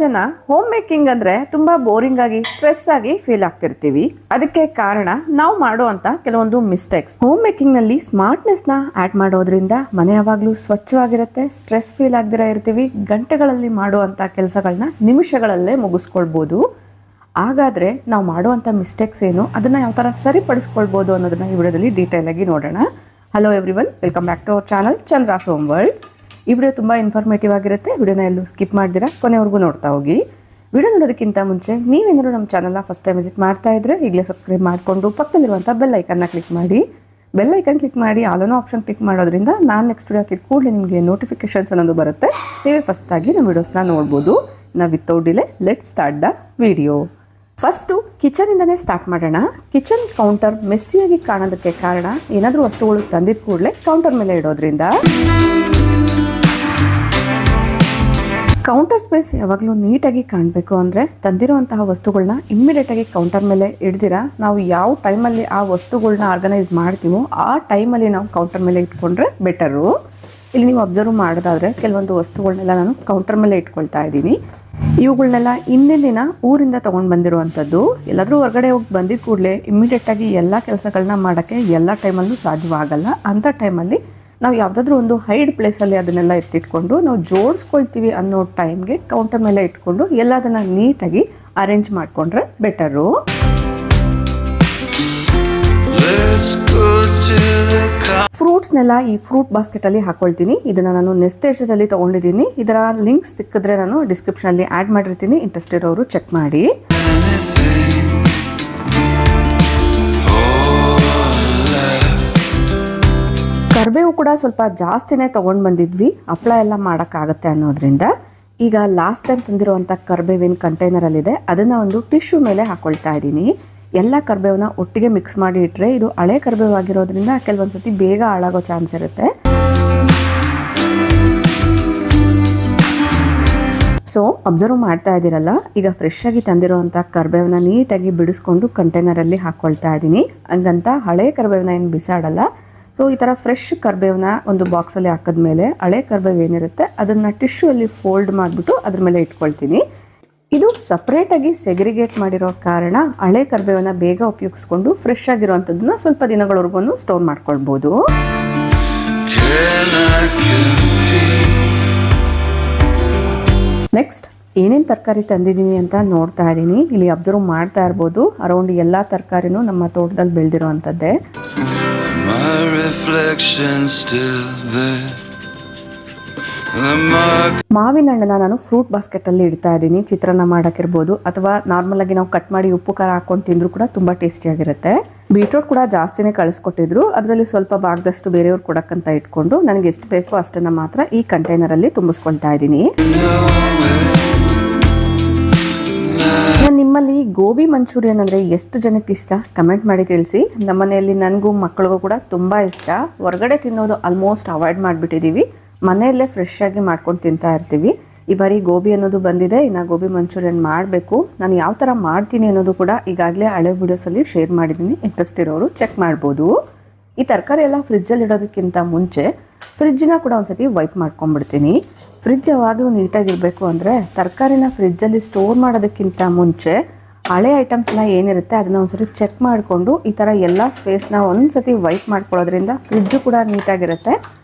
ಜನ home making ಅಂದ್ರೆ ತುಂಬಾ ಬೋರಿಂಗ್ ಆಗಿ ಸ್ಟ್ರೆಸ್ ಆಗಿ ಫೀಲ್ ಆಗ್ತಿರ್ತೀವಿ. ಅದಕ್ಕೆ ಕಾರಣ ನಾವು ಮಾಡುವಂತ ಕೆಲವೊಂದು ಮಿಸ್ಟೇಕ್ಸ್. ಹೋಮ್ ಮೇಕಿಂಗ್ ನಲ್ಲಿ ಸ್ಮಾರ್ಟ್ನೆಸ್ ನ ಆಡ್ ಮಾಡೋದ್ರಿಂದ ಮನೆ ಯಾವಾಗ್ಲೂ ಸ್ವಚ್ಛವಾಗಿರುತ್ತೆ, ಸ್ಟ್ರೆಸ್ ಫೀಲ್ ಆಗದಿರ ಇರ್ತೀವಿ. ಗಂಟೆಗಳಲ್ಲಿ ಮಾಡುವಂತ ಕೆಲಸಗಳನ್ನ ನಿಮಿಷಗಳಲ್ಲೇ ಮುಗಿಸ್ಕೊಳ್ಬಹುದು. ಹಾಗಾದ್ರೆ ನಾವು ಮಾಡುವಂತ ಮಿಸ್ಟೇಕ್ಸ್ ಏನು, ಅದನ್ನ ಯಾವ ತರ ಸರಿಪಡಿಸ್ಕೊಳ್ಬಹುದು ಅನ್ನೋದನ್ನ ಈ ವಿಡಿಯೋದಲ್ಲಿ ಡೀಟೇಲ್ ಆಗಿ ನೋಡೋಣ. Hello everyone, welcome back to our channel Chandra's home world. ಈ ವಿಡಿಯೋ ತುಂಬ ಇನ್ಫಾರ್ಮೇಟಿವ್ ಆಗಿರುತ್ತೆ. ವಿಡಿಯೋನ ಎಲ್ಲೂ ಸ್ಕಿಪ್ ಮಾಡ್ದಿರಾ ಕೊನೆವರೆಗೂ ನೋಡ್ತಾ ಹೋಗಿ. ವಿಡಿಯೋ ನೋಡೋದಕ್ಕಿಂತ ಮುಂಚೆ ನೀವೇನಾದರೂ ನಮ್ಮ ಚಾನಲ್ನ ಫಸ್ಟ್ ಟೈಮ್ ವಿಸಿಟ್ ಮಾಡ್ತಾ ಇದ್ರೆ ಈಗಲೇ ಸಬ್ಸ್ಕ್ರೈಬ್ ಮಾಡಿಕೊಂಡು ಪಕ್ಕದಲ್ಲಿರುವಂಥ ಬೆಲ್ ಐಕನ್ನ ಕ್ಲಿಕ್ ಮಾಡಿ. ಬೆಲ್ ಐಕನ್ ಕ್ಲಿಕ್ ಮಾಡಿ ಆಲೋನೋ ಆಪ್ಷನ್ ಕ್ಲಿಕ್ ಮಾಡೋದ್ರಿಂದ ನಾನು ನೆಕ್ಸ್ಟ್ ವಿಡಿಯೋ ಹಾಕಿದ ಕೂಡಲೇ ನಿಮಗೆ ನೋಟಿಫಿಕೇಶನ್ಸ್ ಅನ್ನೋದು ಬರುತ್ತೆ. ನೀವೇ ಫಸ್ಟಾಗಿ ನಮ್ಮ ವಿಡಿಯೋಸ್ನ ನೋಡ್ಬೋದು. ನಾವು without delay let start the video. First ಕಿಚನಿಂದನೇ ಸ್ಟಾರ್ಟ್ ಮಾಡೋಣ. ಕಿಚನ್ ಕೌಂಟರ್ ಮೆಸ್ಸಿಯಾಗಿ ಕಾಣೋದಕ್ಕೆ ಕಾರಣ ಏನಾದರೂ ವಸ್ತುಗಳು ತಂದಿದ್ದ ಕೂಡಲೇ ಕೌಂಟರ್ ಮೇಲೆ ಇಡೋದ್ರಿಂದ. ಕೌಂಟರ್ ಸ್ಪೇಸ್ ಯಾವಾಗಲೂ ನೀಟಾಗಿ ಕಾಣಬೇಕು ಅಂದರೆ ತಂದಿರುವಂತಹ ವಸ್ತುಗಳನ್ನ ಇಮ್ಮಿಡಿಯೇಟಾಗಿ ಕೌಂಟರ್ ಮೇಲೆ ಇಡ್ದಿರ ನಾವು ಯಾವ ಟೈಮಲ್ಲಿ ಆ ವಸ್ತುಗಳನ್ನ ಆರ್ಗನೈಸ್ ಮಾಡ್ತೀವೋ ಆ ಟೈಮಲ್ಲಿ ನಾವು ಕೌಂಟರ್ ಮೇಲೆ ಇಟ್ಕೊಂಡ್ರೆ ಬೆಟರು. ಇಲ್ಲಿ ನೀವು ಅಬ್ಸರ್ವ್ ಮಾಡೋದಾದರೆ ಕೆಲವೊಂದು ವಸ್ತುಗಳನ್ನೆಲ್ಲ ನಾನು ಕೌಂಟರ್ ಮೇಲೆ ಇಟ್ಕೊಳ್ತಾ ಇದ್ದೀನಿ. ಇವುಗಳನ್ನೆಲ್ಲ ಹಿಂದಿನ ದಿನ ಊರಿಂದ ತೊಗೊಂಡು ಬಂದಿರುವಂಥದ್ದು. ಎಲ್ಲಾದರೂ ಹೊರಗಡೆ ಹೋಗಿ ಬಂದಿದ್ದ ಕೂಡಲೇ ಇಮ್ಮಿಡಿಯೇಟಾಗಿ ಎಲ್ಲ ಕೆಲಸಗಳನ್ನ ಮಾಡೋಕ್ಕೆ ಎಲ್ಲ ಟೈಮಲ್ಲೂ ಸಾಧ್ಯವಾಗಲ್ಲ. ಅಂಥ ಟೈಮಲ್ಲಿ ನಾವು ಯಾವುದಾದ್ರೂ ಒಂದು ಹೈಡ್ ಪ್ಲೇಸಲ್ಲಿ ಅದನ್ನೆಲ್ಲ ಎತ್ತಿಟ್ಕೊಂಡು ನಾವು ಜೋಡಿಸ್ಕೊಳ್ತೀವಿ ಅನ್ನೋ ಟೈಮ್ಗೆ ಕೌಂಟರ್ ಮೇಲೆ ಇಟ್ಕೊಂಡು ಎಲ್ಲದನ್ನು ನೀಟಾಗಿ ಅರೇಂಜ್ ಮಾಡಿಕೊಂಡ್ರೆ ಬೆಟರು. ಫ್ರೂಟ್ಸ್ನೆಲ್ಲ ಈ ಫ್ರೂಟ್ ಬಾಸ್ಕೆಟಲ್ಲಿ ಹಾಕೊಳ್ತೀನಿ. ಇದನ್ನು ನಾನು ನೆಸ್ಟೇಜಲ್ಲಿ ತೊಗೊಂಡಿದ್ದೀನಿ. ಇದರ ಲಿಂಕ್ಸ್ ಸಿಕ್ಕಿದ್ರೆ ನಾನು ಡಿಸ್ಕ್ರಿಪ್ಷನಲ್ಲಿ ಆ್ಯಡ್ ಮಾಡಿರ್ತೀನಿ. ಇಂಟ್ರೆಸ್ಟ್ ಇರೋರು ಚೆಕ್ ಮಾಡಿ. ಕರಿಬೇವು ಕೂಡ ಸ್ವಲ್ಪ ಜಾಸ್ತಿನೇ ತೊಗೊಂಡು ಬಂದಿದ್ವಿ, ಹಪ್ಪಳ ಎಲ್ಲ ಮಾಡೋಕ್ಕಾಗತ್ತೆ ಅನ್ನೋದ್ರಿಂದ. ಈಗ ಲಾಸ್ಟ್ ಟೈಮ್ ತಂದಿರುವಂಥ ಕರಿಬೇವಿನ ಕಂಟೈನರಲ್ಲಿದೆ, ಅದನ್ನು ಒಂದು ಟಿಶ್ಯೂ ಮೇಲೆ ಹಾಕ್ಕೊಳ್ತಾ ಇದ್ದೀನಿ. ಎಲ್ಲ ಕರಿಬೇವನ್ನ ಒಟ್ಟಿಗೆ ಮಿಕ್ಸ್ ಮಾಡಿ ಇಟ್ಟರೆ ಇದು ಹಳೆ ಕರಿಬೇವು ಆಗಿರೋದ್ರಿಂದ ಕೆಲವೊಂದು ಸತಿ ಬೇಗ ಹಾಳಾಗೋ ಚಾನ್ಸ್ ಇರುತ್ತೆ. ಸೊ ಅಬ್ಸರ್ವ್ ಮಾಡ್ತಾ ಇದ್ದೀರಲ್ಲ, ಈಗ ಫ್ರೆಶ್ ಆಗಿ ತಂದಿರುವಂಥ ಕರಿಬೇವನ್ನ ನೀಟಾಗಿ ಬಿಡಿಸ್ಕೊಂಡು ಕಂಟೈನರಲ್ಲಿ ಹಾಕ್ಕೊಳ್ತಾ ಇದ್ದೀನಿ. ಹಂಗಂತ ಹಳೆ ಕರಿಬೇವನ್ನ ಏನು ಬಿಸಾಡಲ್ಲ. ಸೊ ಈ ಥರ ಫ್ರೆಶ್ ಕರಿಬೇವನ್ನ ಒಂದು ಬಾಕ್ಸಲ್ಲಿ ಹಾಕಿದ್ಮೇಲೆ ಹಳೆ ಕರಿಬೇವು ಏನಿರುತ್ತೆ ಅದನ್ನು ಟಿಶ್ಯೂ ಅಲ್ಲಿ ಫೋಲ್ಡ್ ಮಾಡಿಬಿಟ್ಟು ಅದ್ರ ಮೇಲೆ ಇಟ್ಕೊಳ್ತೀನಿ. ಇದು ಸಪ್ರೇಟಾಗಿ ಸೆಗ್ರಿಗೇಟ್ ಮಾಡಿರೋ ಕಾರಣ ಹಳೆ ಕರಿಬೇವನ್ನ ಬೇಗ ಉಪಯೋಗಿಸ್ಕೊಂಡು ಫ್ರೆಶ್ ಆಗಿರುವಂಥದ್ದನ್ನ ಸ್ವಲ್ಪ ದಿನಗಳವರೆಗೂ ಸ್ಟೋರ್ ಮಾಡ್ಕೊಳ್ಬೋದು. ನೆಕ್ಸ್ಟ್ ಏನೇನು ತರಕಾರಿ ತಂದಿದ್ದೀನಿ ಅಂತ ನೋಡ್ತಾ ಇದ್ದೀನಿ. ಇಲ್ಲಿ ಅಬ್ಸರ್ವ್ ಮಾಡ್ತಾ ಇರ್ಬೋದು, ಅರೌಂಡ್ ಎಲ್ಲ ತರಕಾರಿನೂ ನಮ್ಮ ತೋಟದಲ್ಲಿ ಬೆಳೆದಿರುವಂಥದ್ದೇ. ಮಾವಿನ ಹಣ್ಣನ್ನ ನಾನು ಫ್ರೂಟ್ ಬಾಸ್ಕೆಟ್ ಅಲ್ಲಿ ಇಡ್ತಾ ಇದ್ದೀನಿ. ಚಿತ್ರಾನ್ನ ಮಾಡಕ್ಕಿರ್ಬೋದು ಅಥವಾ ನಾರ್ಮಲ್ ಆಗಿ ನಾವು ಕಟ್ ಮಾಡಿ ಉಪ್ಪು ಖಾರ ಹಾಕೊಂಡು ತಿಂದ್ರು ಕೂಡ ತುಂಬಾ ಟೇಸ್ಟಿಯಾಗಿರುತ್ತೆ. ಬೀಟ್ರೂಟ್ ಕೂಡ ಜಾಸ್ತಿನೇ ಕಳಿಸ್ಕೊಟ್ಟಿದ್ರು, ಅದರಲ್ಲಿ ಸ್ವಲ್ಪ ಭಾಗದಷ್ಟು ಬೇರೆಯವ್ರು ಕೊಡಕ್ಕಂತ ಇಟ್ಕೊಂಡು ನನಗೆ ಎಷ್ಟು ಬೇಕೋ ಅಷ್ಟನ್ನ ಮಾತ್ರ ಈ ಕಂಟೈನರ್ ಅಲ್ಲಿ ತುಂಬಿಸ್ಕೊಳ್ತಾ ಇದ್ದೀನಿ. ನಿಮ್ಮಲ್ಲಿ ಗೋಬಿ ಮಂಚೂರಿಯನ್ ಅಂದರೆ ಎಷ್ಟು ಜನಕ್ಕೆ ಇಷ್ಟ ಕಮೆಂಟ್ ಮಾಡಿ ತಿಳಿಸಿ. ನಮ್ಮ ಮನೆಯಲ್ಲಿ ನನಗೂ ಮಕ್ಕಳಿಗೂ ಕೂಡ ತುಂಬ ಇಷ್ಟ. ಹೊರಗಡೆ ತಿನ್ನೋದು ಆಲ್ಮೋಸ್ಟ್ ಅವಾಯ್ಡ್ ಮಾಡಿಬಿಟ್ಟಿದ್ದೀವಿ. ಮನೆಯಲ್ಲೇ ಫ್ರೆಶ್ ಆಗಿ ಮಾಡ್ಕೊಂಡು ತಿಂತಾ ಇರ್ತೀವಿ. ಈ ಬಾರಿ ಗೋಬಿ ಅನ್ನೋದು ಬಂದಿದೆ, ಇನ್ನು ಗೋಬಿ ಮಂಚೂರಿಯನ್ ಮಾಡಬೇಕು. ನಾನು ಯಾವ ಥರ ಮಾಡ್ತೀನಿ ಅನ್ನೋದು ಕೂಡ ಈಗಾಗಲೇ ಹಳೆ ವಿಡಿಯೋಸಲ್ಲಿ ಶೇರ್ ಮಾಡಿದ್ದೀನಿ. ಇಂಟ್ರೆಸ್ಟ್ ಇರೋರು ಚೆಕ್ ಮಾಡ್ಬೋದು. ಈ ತರಕಾರಿ ಎಲ್ಲ ಫ್ರಿಜ್ಜಲ್ಲಿ ಇಡೋದಕ್ಕಿಂತ ಮುಂಚೆ ಫ್ರಿಜ್ಜನ್ನ ಕೂಡ ಒಂದ್ಸತಿ ವೈಪ್ ಮಾಡ್ಕೊಂಡ್ಬಿಡ್ತೀನಿ. ಫ್ರಿಜ್ ಯಾವಾಗಲೂ ನೀಟಾಗಿರಬೇಕು ಅಂದರೆ ತರಕಾರಿನ ಫ್ರಿಜ್ಜಲ್ಲಿ ಸ್ಟೋರ್ ಮಾಡೋದಕ್ಕಿಂತ ಮುಂಚೆ ಹಳೆ ಐಟಮ್ಸ್ನ ಏನಿರುತ್ತೆ ಅದನ್ನು ಒಂದ್ಸತಿ ಚೆಕ್ ಮಾಡಿಕೊಂಡು ಈ ಥರ ಎಲ್ಲ ಸ್ಪೇಸ್ನ ಒಂದ್ಸತಿ ವೈಪ್ ಮಾಡ್ಕೊಳ್ಳೋದ್ರಿಂದ ಫ್ರಿಜ್ಜು ಕೂಡ ನೀಟಾಗಿರುತ್ತೆ.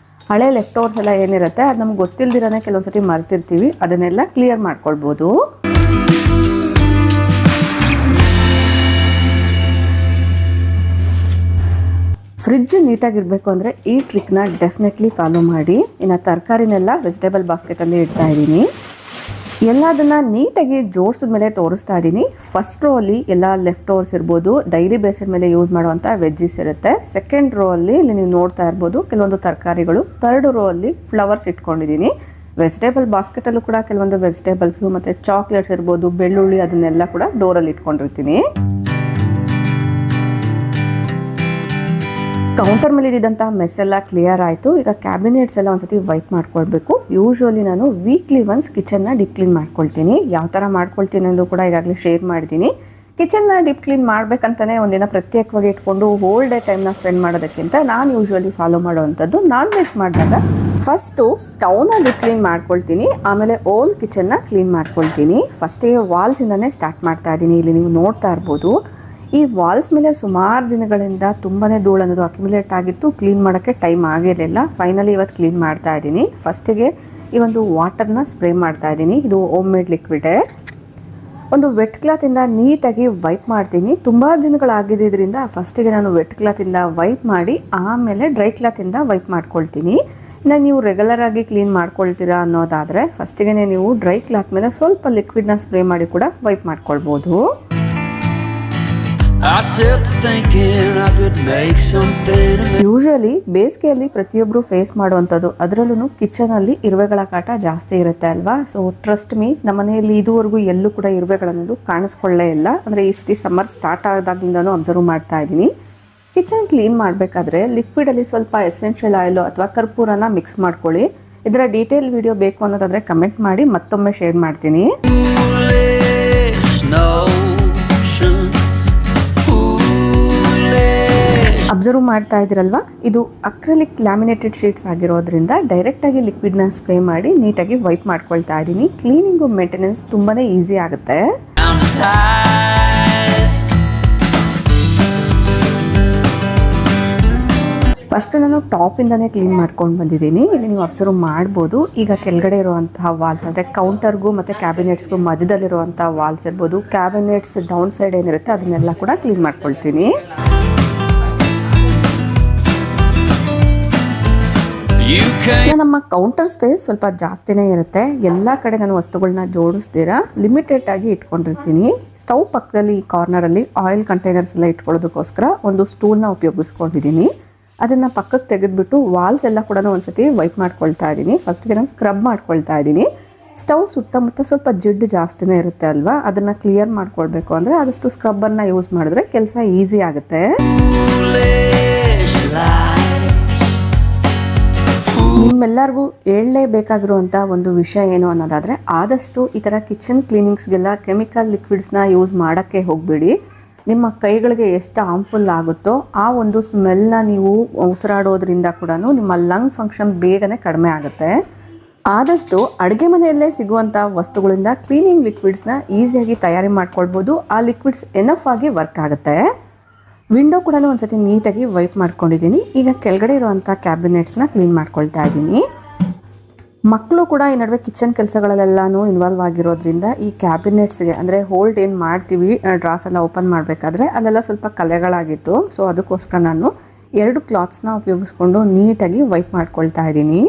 ಹಳೆ ಲೆಫ್ಟ್ ಓವರ್ಸ್ ಎಲ್ಲ ಏನಿರುತ್ತೆ ಅದು ನಮ್ಗೆ ಗೊತ್ತಿಲ್ದಿರನೇ ಕೆಲವೊಂದ್ಸತಿ ಮರ್ತಿರ್ತೀವಿ, ಅದನ್ನೆಲ್ಲ ಕ್ಲಿಯರ್ ಮಾಡ್ಕೊಳ್ಬೋದು. ಫ್ರಿಜ್ ನೀಟಾಗಿರಬೇಕು ಅಂದರೆ ಈ ಟ್ರಿಕ್ನ ಡೆಫಿನೆಟ್ಲಿ ಫಾಲೋ ಮಾಡಿ. ಇನ್ನು ತರಕಾರಿನೆಲ್ಲ ವೆಜಿಟೇಬಲ್ ಬಾಸ್ಕೆಟಲ್ಲಿ ಇಡ್ತಾ ಇದ್ದೀನಿ. ಎಲ್ಲದನ್ನು ನೀಟಾಗಿ ಜೋಡಿಸಿದ ಮೇಲೆ ತೋರಿಸ್ತಾ ಇದ್ದೀನಿ. ಫಸ್ಟ್ ರೋ ಅಲ್ಲಿ ಎಲ್ಲ ಲೆಫ್ಟ್ ಓವರ್ಸ್ ಇರ್ಬೋದು, ಡೈಲಿ ಬೇಸಿಸ್ ಮೇಲೆ ಯೂಸ್ ಮಾಡುವಂಥ ವೆಜ್ಜೀಸ್ ಇರುತ್ತೆ. ಸೆಕೆಂಡ್ ರೋ ಅಲ್ಲಿ ಇಲ್ಲಿ ನೀವು ನೋಡ್ತಾ ಇರ್ಬೋದು ಕೆಲವೊಂದು ತರಕಾರಿಗಳು. ಥರ್ಡ್ ರೋ ಅಲ್ಲಿ ಫ್ಲವರ್ಸ್ ಇಟ್ಕೊಂಡಿದ್ದೀನಿ. ವೆಜಿಟೇಬಲ್ ಬಾಸ್ಕೆಟಲ್ಲೂ ಕೂಡ ಕೆಲವೊಂದು ವೆಜಿಟೇಬಲ್ಸು ಮತ್ತು ಚಾಕ್ಲೇಟ್ಸ್ ಇರ್ಬೋದು, ಬೆಳ್ಳುಳ್ಳಿ, ಅದನ್ನೆಲ್ಲ ಕೂಡ ಡೋರಲ್ಲಿ ಇಟ್ಕೊಂಡಿರ್ತೀನಿ. ಕೌಂಟರ್ ಮೇಲೆ ಇದ್ದಂಥ ಮೆಸ್ ಎಲ್ಲ ಕ್ಲಿಯರ್ ಆಯಿತು. ಈಗ ಕ್ಯಾಬಿನೆಟ್ಸ್ ಎಲ್ಲ ಒಂದ್ಸತಿ ವೈಪ್ ಮಾಡ್ಕೊಳ್ಬೇಕು. ಯೂಶ್ವಲಿ ನಾನು ವೀಕ್ಲಿ ಒನ್ಸ್ ಕಿಚನ್ನ ಡೀಪ್ ಕ್ಲೀನ್ ಮಾಡ್ಕೊಳ್ತೀನಿ. ಯಾವ ಥರ ಮಾಡ್ಕೊಳ್ತೀನಿ ಅನ್ನೋದು ಕೂಡ ಈಗಾಗಲೇ ಶೇರ್ ಮಾಡಿದ್ದೀನಿ. ಕಿಚನ್ನ ಡೀಪ್ ಕ್ಲೀನ್ ಮಾಡಬೇಕಂತಲೇ ಒಂದಿನ ಪ್ರತ್ಯೇಕವಾಗಿ ಇಟ್ಕೊಂಡು ಹೋಲ್ ಡೇ ಟೈಮ್ನ ಸ್ಪೆಂಡ್ ಮಾಡೋದಕ್ಕಿಂತ ನಾನು ಯೂಶ್ವಲಿ ಫಾಲೋ ಮಾಡೋವಂಥದ್ದು ನಾನ್ ವೆಜ್ ಮಾಡಿದಾಗ ಫಸ್ಟು ಸ್ಟವ್ನ ಡೀಪ್ ಕ್ಲೀನ್ ಮಾಡ್ಕೊಳ್ತೀನಿ, ಆಮೇಲೆ ಓಲ್ ಕಿಚನ್ನ ಕ್ಲೀನ್ ಮಾಡ್ಕೊಳ್ತೀನಿ. ಫಸ್ಟಿಗೆ ವಾಲ್ಸಿಂದನೇ ಸ್ಟಾರ್ಟ್ ಮಾಡ್ತಾ ಇದ್ದೀನಿ. ಇಲ್ಲಿ ನೀವು ನೋಡ್ತಾ ಇರ್ಬೋದು, ಈ ವಾಲ್ಸ್ ಮೇಲೆ ಸುಮಾರು ದಿನಗಳಿಂದ ತುಂಬಾ ಧೂಳು ಅನ್ನೋದು ಅಕ್ಯುಮುಲೇಟ್ ಆಗಿತ್ತು. ಕ್ಲೀನ್ ಮಾಡೋಕ್ಕೆ ಟೈಮ್ ಆಗಿರಲಿಲ್ಲ. ಫೈನಲಿ ಇವತ್ತು ಕ್ಲೀನ್ ಮಾಡ್ತಾ ಇದ್ದೀನಿ. ಫಸ್ಟಿಗೆ ಈ ಒಂದು ವಾಟರ್ನ ಸ್ಪ್ರೇ ಮಾಡ್ತಾ ಇದ್ದೀನಿ. ಇದು ಹೋಮ್ ಮೇಡ್ ಲಿಕ್ವಿಡೇ. ಒಂದು ವೆಟ್ ಕ್ಲಾತಿಂದ ನೀಟಾಗಿ ವೈಪ್ ಮಾಡ್ತೀನಿ. ತುಂಬ ದಿನಗಳಾಗಿದ್ದರಿಂದ ಫಸ್ಟಿಗೆ ನಾನು ವೆಟ್ ಕ್ಲಾತಿಂದ ವೈಪ್ ಮಾಡಿ ಆಮೇಲೆ ಡ್ರೈ ಕ್ಲಾತಿಂದ ವೈಪ್ ಮಾಡ್ಕೊಳ್ತೀನಿ. ಇನ್ನು ನೀವು ರೆಗ್ಯುಲರ್ ಆಗಿ ಕ್ಲೀನ್ ಮಾಡ್ಕೊಳ್ತೀರಾ ಅನ್ನೋದಾದರೆ ಫಸ್ಟಿಗೆ ನೀವು ಡ್ರೈ ಕ್ಲಾತ್ ಮೇಲೆ ಸ್ವಲ್ಪ ಲಿಕ್ವಿಡ್ನ ಸ್ಪ್ರೇ ಮಾಡಿ ಕೂಡ ವೈಪ್ ಮಾಡ್ಕೊಳ್ಬೋದು. ಯೂಶಲಿ ಬೇಸಿಗೆಯಲ್ಲಿ ಪ್ರತಿಯೊಬ್ಬರು ಫೇಸ್ ಮಾಡುವಂಥದ್ದು, ಅದರಲ್ಲೂ ಕಿಚನಲ್ಲಿ ಇರುವೆಗಳ ಕಾಟ ಜಾಸ್ತಿ ಇರುತ್ತೆ ಅಲ್ವಾ. ಸೊ ಟ್ರಸ್ಟ್ ಮೀ, ನಮ್ಮ ಮನೆಯಲ್ಲಿ ಇದುವರೆಗೂ ಎಲ್ಲೂ ಕೂಡ ಇರುವೆಗಳನ್ನೋದು ಕಾಣಿಸ್ಕೊಳ್ಳೇ ಇಲ್ಲ. ಅಂದರೆ ಈ ಸತಿ ಸಮ್ಮರ್ ಸ್ಟಾರ್ಟ್ ಆದಾಗಿಂದನೂ ಅಬ್ಸರ್ವ್ ಮಾಡ್ತಾ ಇದ್ದೀನಿ. ಕಿಚನ್ ಕ್ಲೀನ್ ಮಾಡಬೇಕಾದ್ರೆ ಲಿಕ್ವಿಡಲ್ಲಿ ಸ್ವಲ್ಪ ಎಸೆನ್ಷಿಯಲ್ ಆಯಿಲು ಅಥವಾ ಕರ್ಪೂರನ ಮಿಕ್ಸ್ ಮಾಡ್ಕೊಳ್ಳಿ. ಇದರ ಡೀಟೇಲ್ ವಿಡಿಯೋ ಬೇಕು ಅನ್ನೋದಾದರೆ ಕಮೆಂಟ್ ಮಾಡಿ, ಮತ್ತೊಮ್ಮೆ ಶೇರ್ ಮಾಡ್ತೀನಿ. ಅಬ್ಸರ್ವ್ ಮಾಡ್ತಾ ಇದ್ದೀರಲ್ವಾ, ಇದು ಅಕ್ರಿಲಿಕ್ ಲ್ಯಾಮಿನೇಟೆಡ್ ಶೀಟ್ಸ್ ಆಗಿರೋದ್ರಿಂದ ಡೈರೆಕ್ಟಾಗಿ ಲಿಕ್ವಿಡ್ನ ಸ್ಪ್ರೇ ಮಾಡಿ ನೀಟಾಗಿ ವೈಪ್ ಮಾಡ್ಕೊಳ್ತಾ ಇದ್ದೀನಿ. ಕ್ಲೀನಿಂಗು ಮೇಂಟೆನೆನ್ಸ್ ತುಂಬಾ ಈಸಿ ಆಗುತ್ತೆ. ಫಸ್ಟ್ ನಾನು ಟಾಪಿಂದನೇ ಕ್ಲೀನ್ ಮಾಡ್ಕೊಂಡು ಬಂದಿದ್ದೀನಿ. ಇಲ್ಲಿ ನೀವು ಅಬ್ಸರ್ವ್ ಮಾಡ್ಬೋದು. ಈಗ ಕೆಳಗಡೆ ಇರುವಂತಹ ವಾಲ್ಸ್ ಅಂದರೆ ಕೌಂಟರ್ಗೂ ಮತ್ತು ಕ್ಯಾಬಿನೆಟ್ಸ್ಗೂ ಮಧ್ಯದಲ್ಲಿರುವಂಥ ವಾಲ್ಸ್ ಇರ್ಬೋದು, ಕ್ಯಾಬಿನೆಟ್ಸ್ ಡೌನ್ ಸೈಡ್ ಏನಿರುತ್ತೆ ಅದನ್ನೆಲ್ಲ ಕೂಡ ಕ್ಲೀನ್ ಮಾಡ್ಕೊಳ್ತೀನಿ. ನಮ್ಮ ಕೌಂಟರ್ ಸ್ಪೇಸ್ ಸ್ವಲ್ಪ ಜಾಸ್ತಿನೇ ಇರುತ್ತೆ. ಎಲ್ಲ ಕಡೆ ನಾನು ವಸ್ತುಗಳನ್ನ ಜೋಡಿಸ್ತೀರಾ ಲಿಮಿಟೆಡ್ ಆಗಿ ಇಟ್ಕೊಂಡಿರ್ತೀನಿ. ಸ್ಟವ್ ಪಕ್ಕದಲ್ಲಿ ಈ ಕಾರ್ನರಲ್ಲಿ ಆಯಿಲ್ ಕಂಟೈನರ್ಸ್ ಎಲ್ಲ ಇಟ್ಕೊಳ್ಳೋದಕ್ಕೋಸ್ಕರ ಒಂದು ಸ್ಟೂಲ್ನ ಉಪಯೋಗಿಸ್ಕೊಂಡಿದ್ದೀನಿ. ಅದನ್ನು ಪಕ್ಕಕ್ಕೆ ತೆಗೆದುಬಿಟ್ಟು ವಾಲ್ಸ್ ಎಲ್ಲ ಕೂಡ ಒಂದ್ಸತಿ ವೈಪ್ ಮಾಡ್ಕೊಳ್ತಾ ಇದ್ದೀನಿ. ಫಸ್ಟ್ಗೆ ನಾನು ಸ್ಕ್ರಬ್ ಮಾಡ್ಕೊಳ್ತಾ ಇದ್ದೀನಿ. ಸ್ಟವ್ ಸುತ್ತಮುತ್ತ ಸ್ವಲ್ಪ ಜಿಡ್ಡು ಜಾಸ್ತಿನೇ ಇರುತ್ತೆ ಅಲ್ವಾ, ಅದನ್ನು ಕ್ಲಿಯರ್ ಮಾಡ್ಕೊಳ್ಬೇಕು ಅಂದರೆ ಆದಷ್ಟು ಸ್ಕ್ರಬ್ಬನ್ನು ಯೂಸ್ ಮಾಡಿದ್ರೆ ಕೆಲಸ ಈಸಿ ಆಗುತ್ತೆ. ನಿಮ್ಮೆಲ್ಲರಿಗೂ ಹೇಳಲೇಬೇಕಾಗಿರುವಂಥ ಒಂದು ವಿಷಯ ಏನು ಅನ್ನೋದಾದರೆ, ಆದಷ್ಟು ಈ ಥರ ಕಿಚನ್ ಕ್ಲೀನಿಂಗ್ಸ್ಗೆಲ್ಲ ಕೆಮಿಕಲ್ ಲಿಕ್ವಿಡ್ಸ್ನ ಯೂಸ್ ಮಾಡೋಕ್ಕೆ ಹೋಗಬೇಡಿ. ನಿಮ್ಮ ಕೈಗಳಿಗೆ ಎಷ್ಟು ಹಾರ್ಮ್ಫುಲ್ ಆಗುತ್ತೋ ಆ ಒಂದು ಸ್ಮೆಲ್ನ ನೀವು ಉಸಿರಾಡೋದ್ರಿಂದ ಕೂಡ ನಿಮ್ಮ ಲಂಗ್ ಫಂಕ್ಷನ್ ಬೇಗನೆ ಕಡಿಮೆ ಆಗುತ್ತೆ. ಆದಷ್ಟು ಅಡುಗೆ ಮನೆಯಲ್ಲೇ ಸಿಗುವಂಥ ವಸ್ತುಗಳಿಂದ ಕ್ಲೀನಿಂಗ್ ಲಿಕ್ವಿಡ್ಸ್ನ ಈಸಿಯಾಗಿ ತಯಾರಿ ಮಾಡ್ಕೊಳ್ಬೋದು. ಆ ಲಿಕ್ವಿಡ್ಸ್ ಎನಫ್ ಆಗಿ ವರ್ಕ್ ಆಗುತ್ತೆ. ವಿಂಡೋ ಕೂಡ ಒಂದ್ಸತಿ ನೀಟಾಗಿ ವೈಪ್ ಮಾಡ್ಕೊಂಡಿದ್ದೀನಿ. ಈಗ ಕೆಳಗಡೆ ಇರುವಂಥ ಕ್ಯಾಬಿನೆಟ್ಸ್ನ ಕ್ಲೀನ್ ಮಾಡ್ಕೊಳ್ತಾ ಇದ್ದೀನಿ. ಮಕ್ಕಳು ಕೂಡ ಈ ನಡುವೆ ಕಿಚನ್ ಕೆಲಸಗಳಲ್ಲೆಲ್ಲನೂ ಇನ್ವಾಲ್ವ್ ಆಗಿರೋದ್ರಿಂದ ಈ ಕ್ಯಾಬಿನೆಟ್ಸ್ಗೆ ಅಂದರೆ ಹೋಲ್ಡ್ ಏನು ಮಾಡ್ತೀವಿ ಡ್ರಾಸ್ ಎಲ್ಲ ಓಪನ್ ಮಾಡಬೇಕಾದ್ರೆ ಅಲ್ಲೆಲ್ಲ ಸ್ವಲ್ಪ ಕಲೆಗಳಾಗಿತ್ತು. ಸೊ ಅದಕ್ಕೋಸ್ಕರ ನಾನು 2 ಕ್ಲಾತ್ಸ್ನ ಉಪಯೋಗಿಸ್ಕೊಂಡು ನೀಟಾಗಿ ವೈಪ್ ಮಾಡ್ಕೊಳ್ತಾ ಇದ್ದೀನಿ.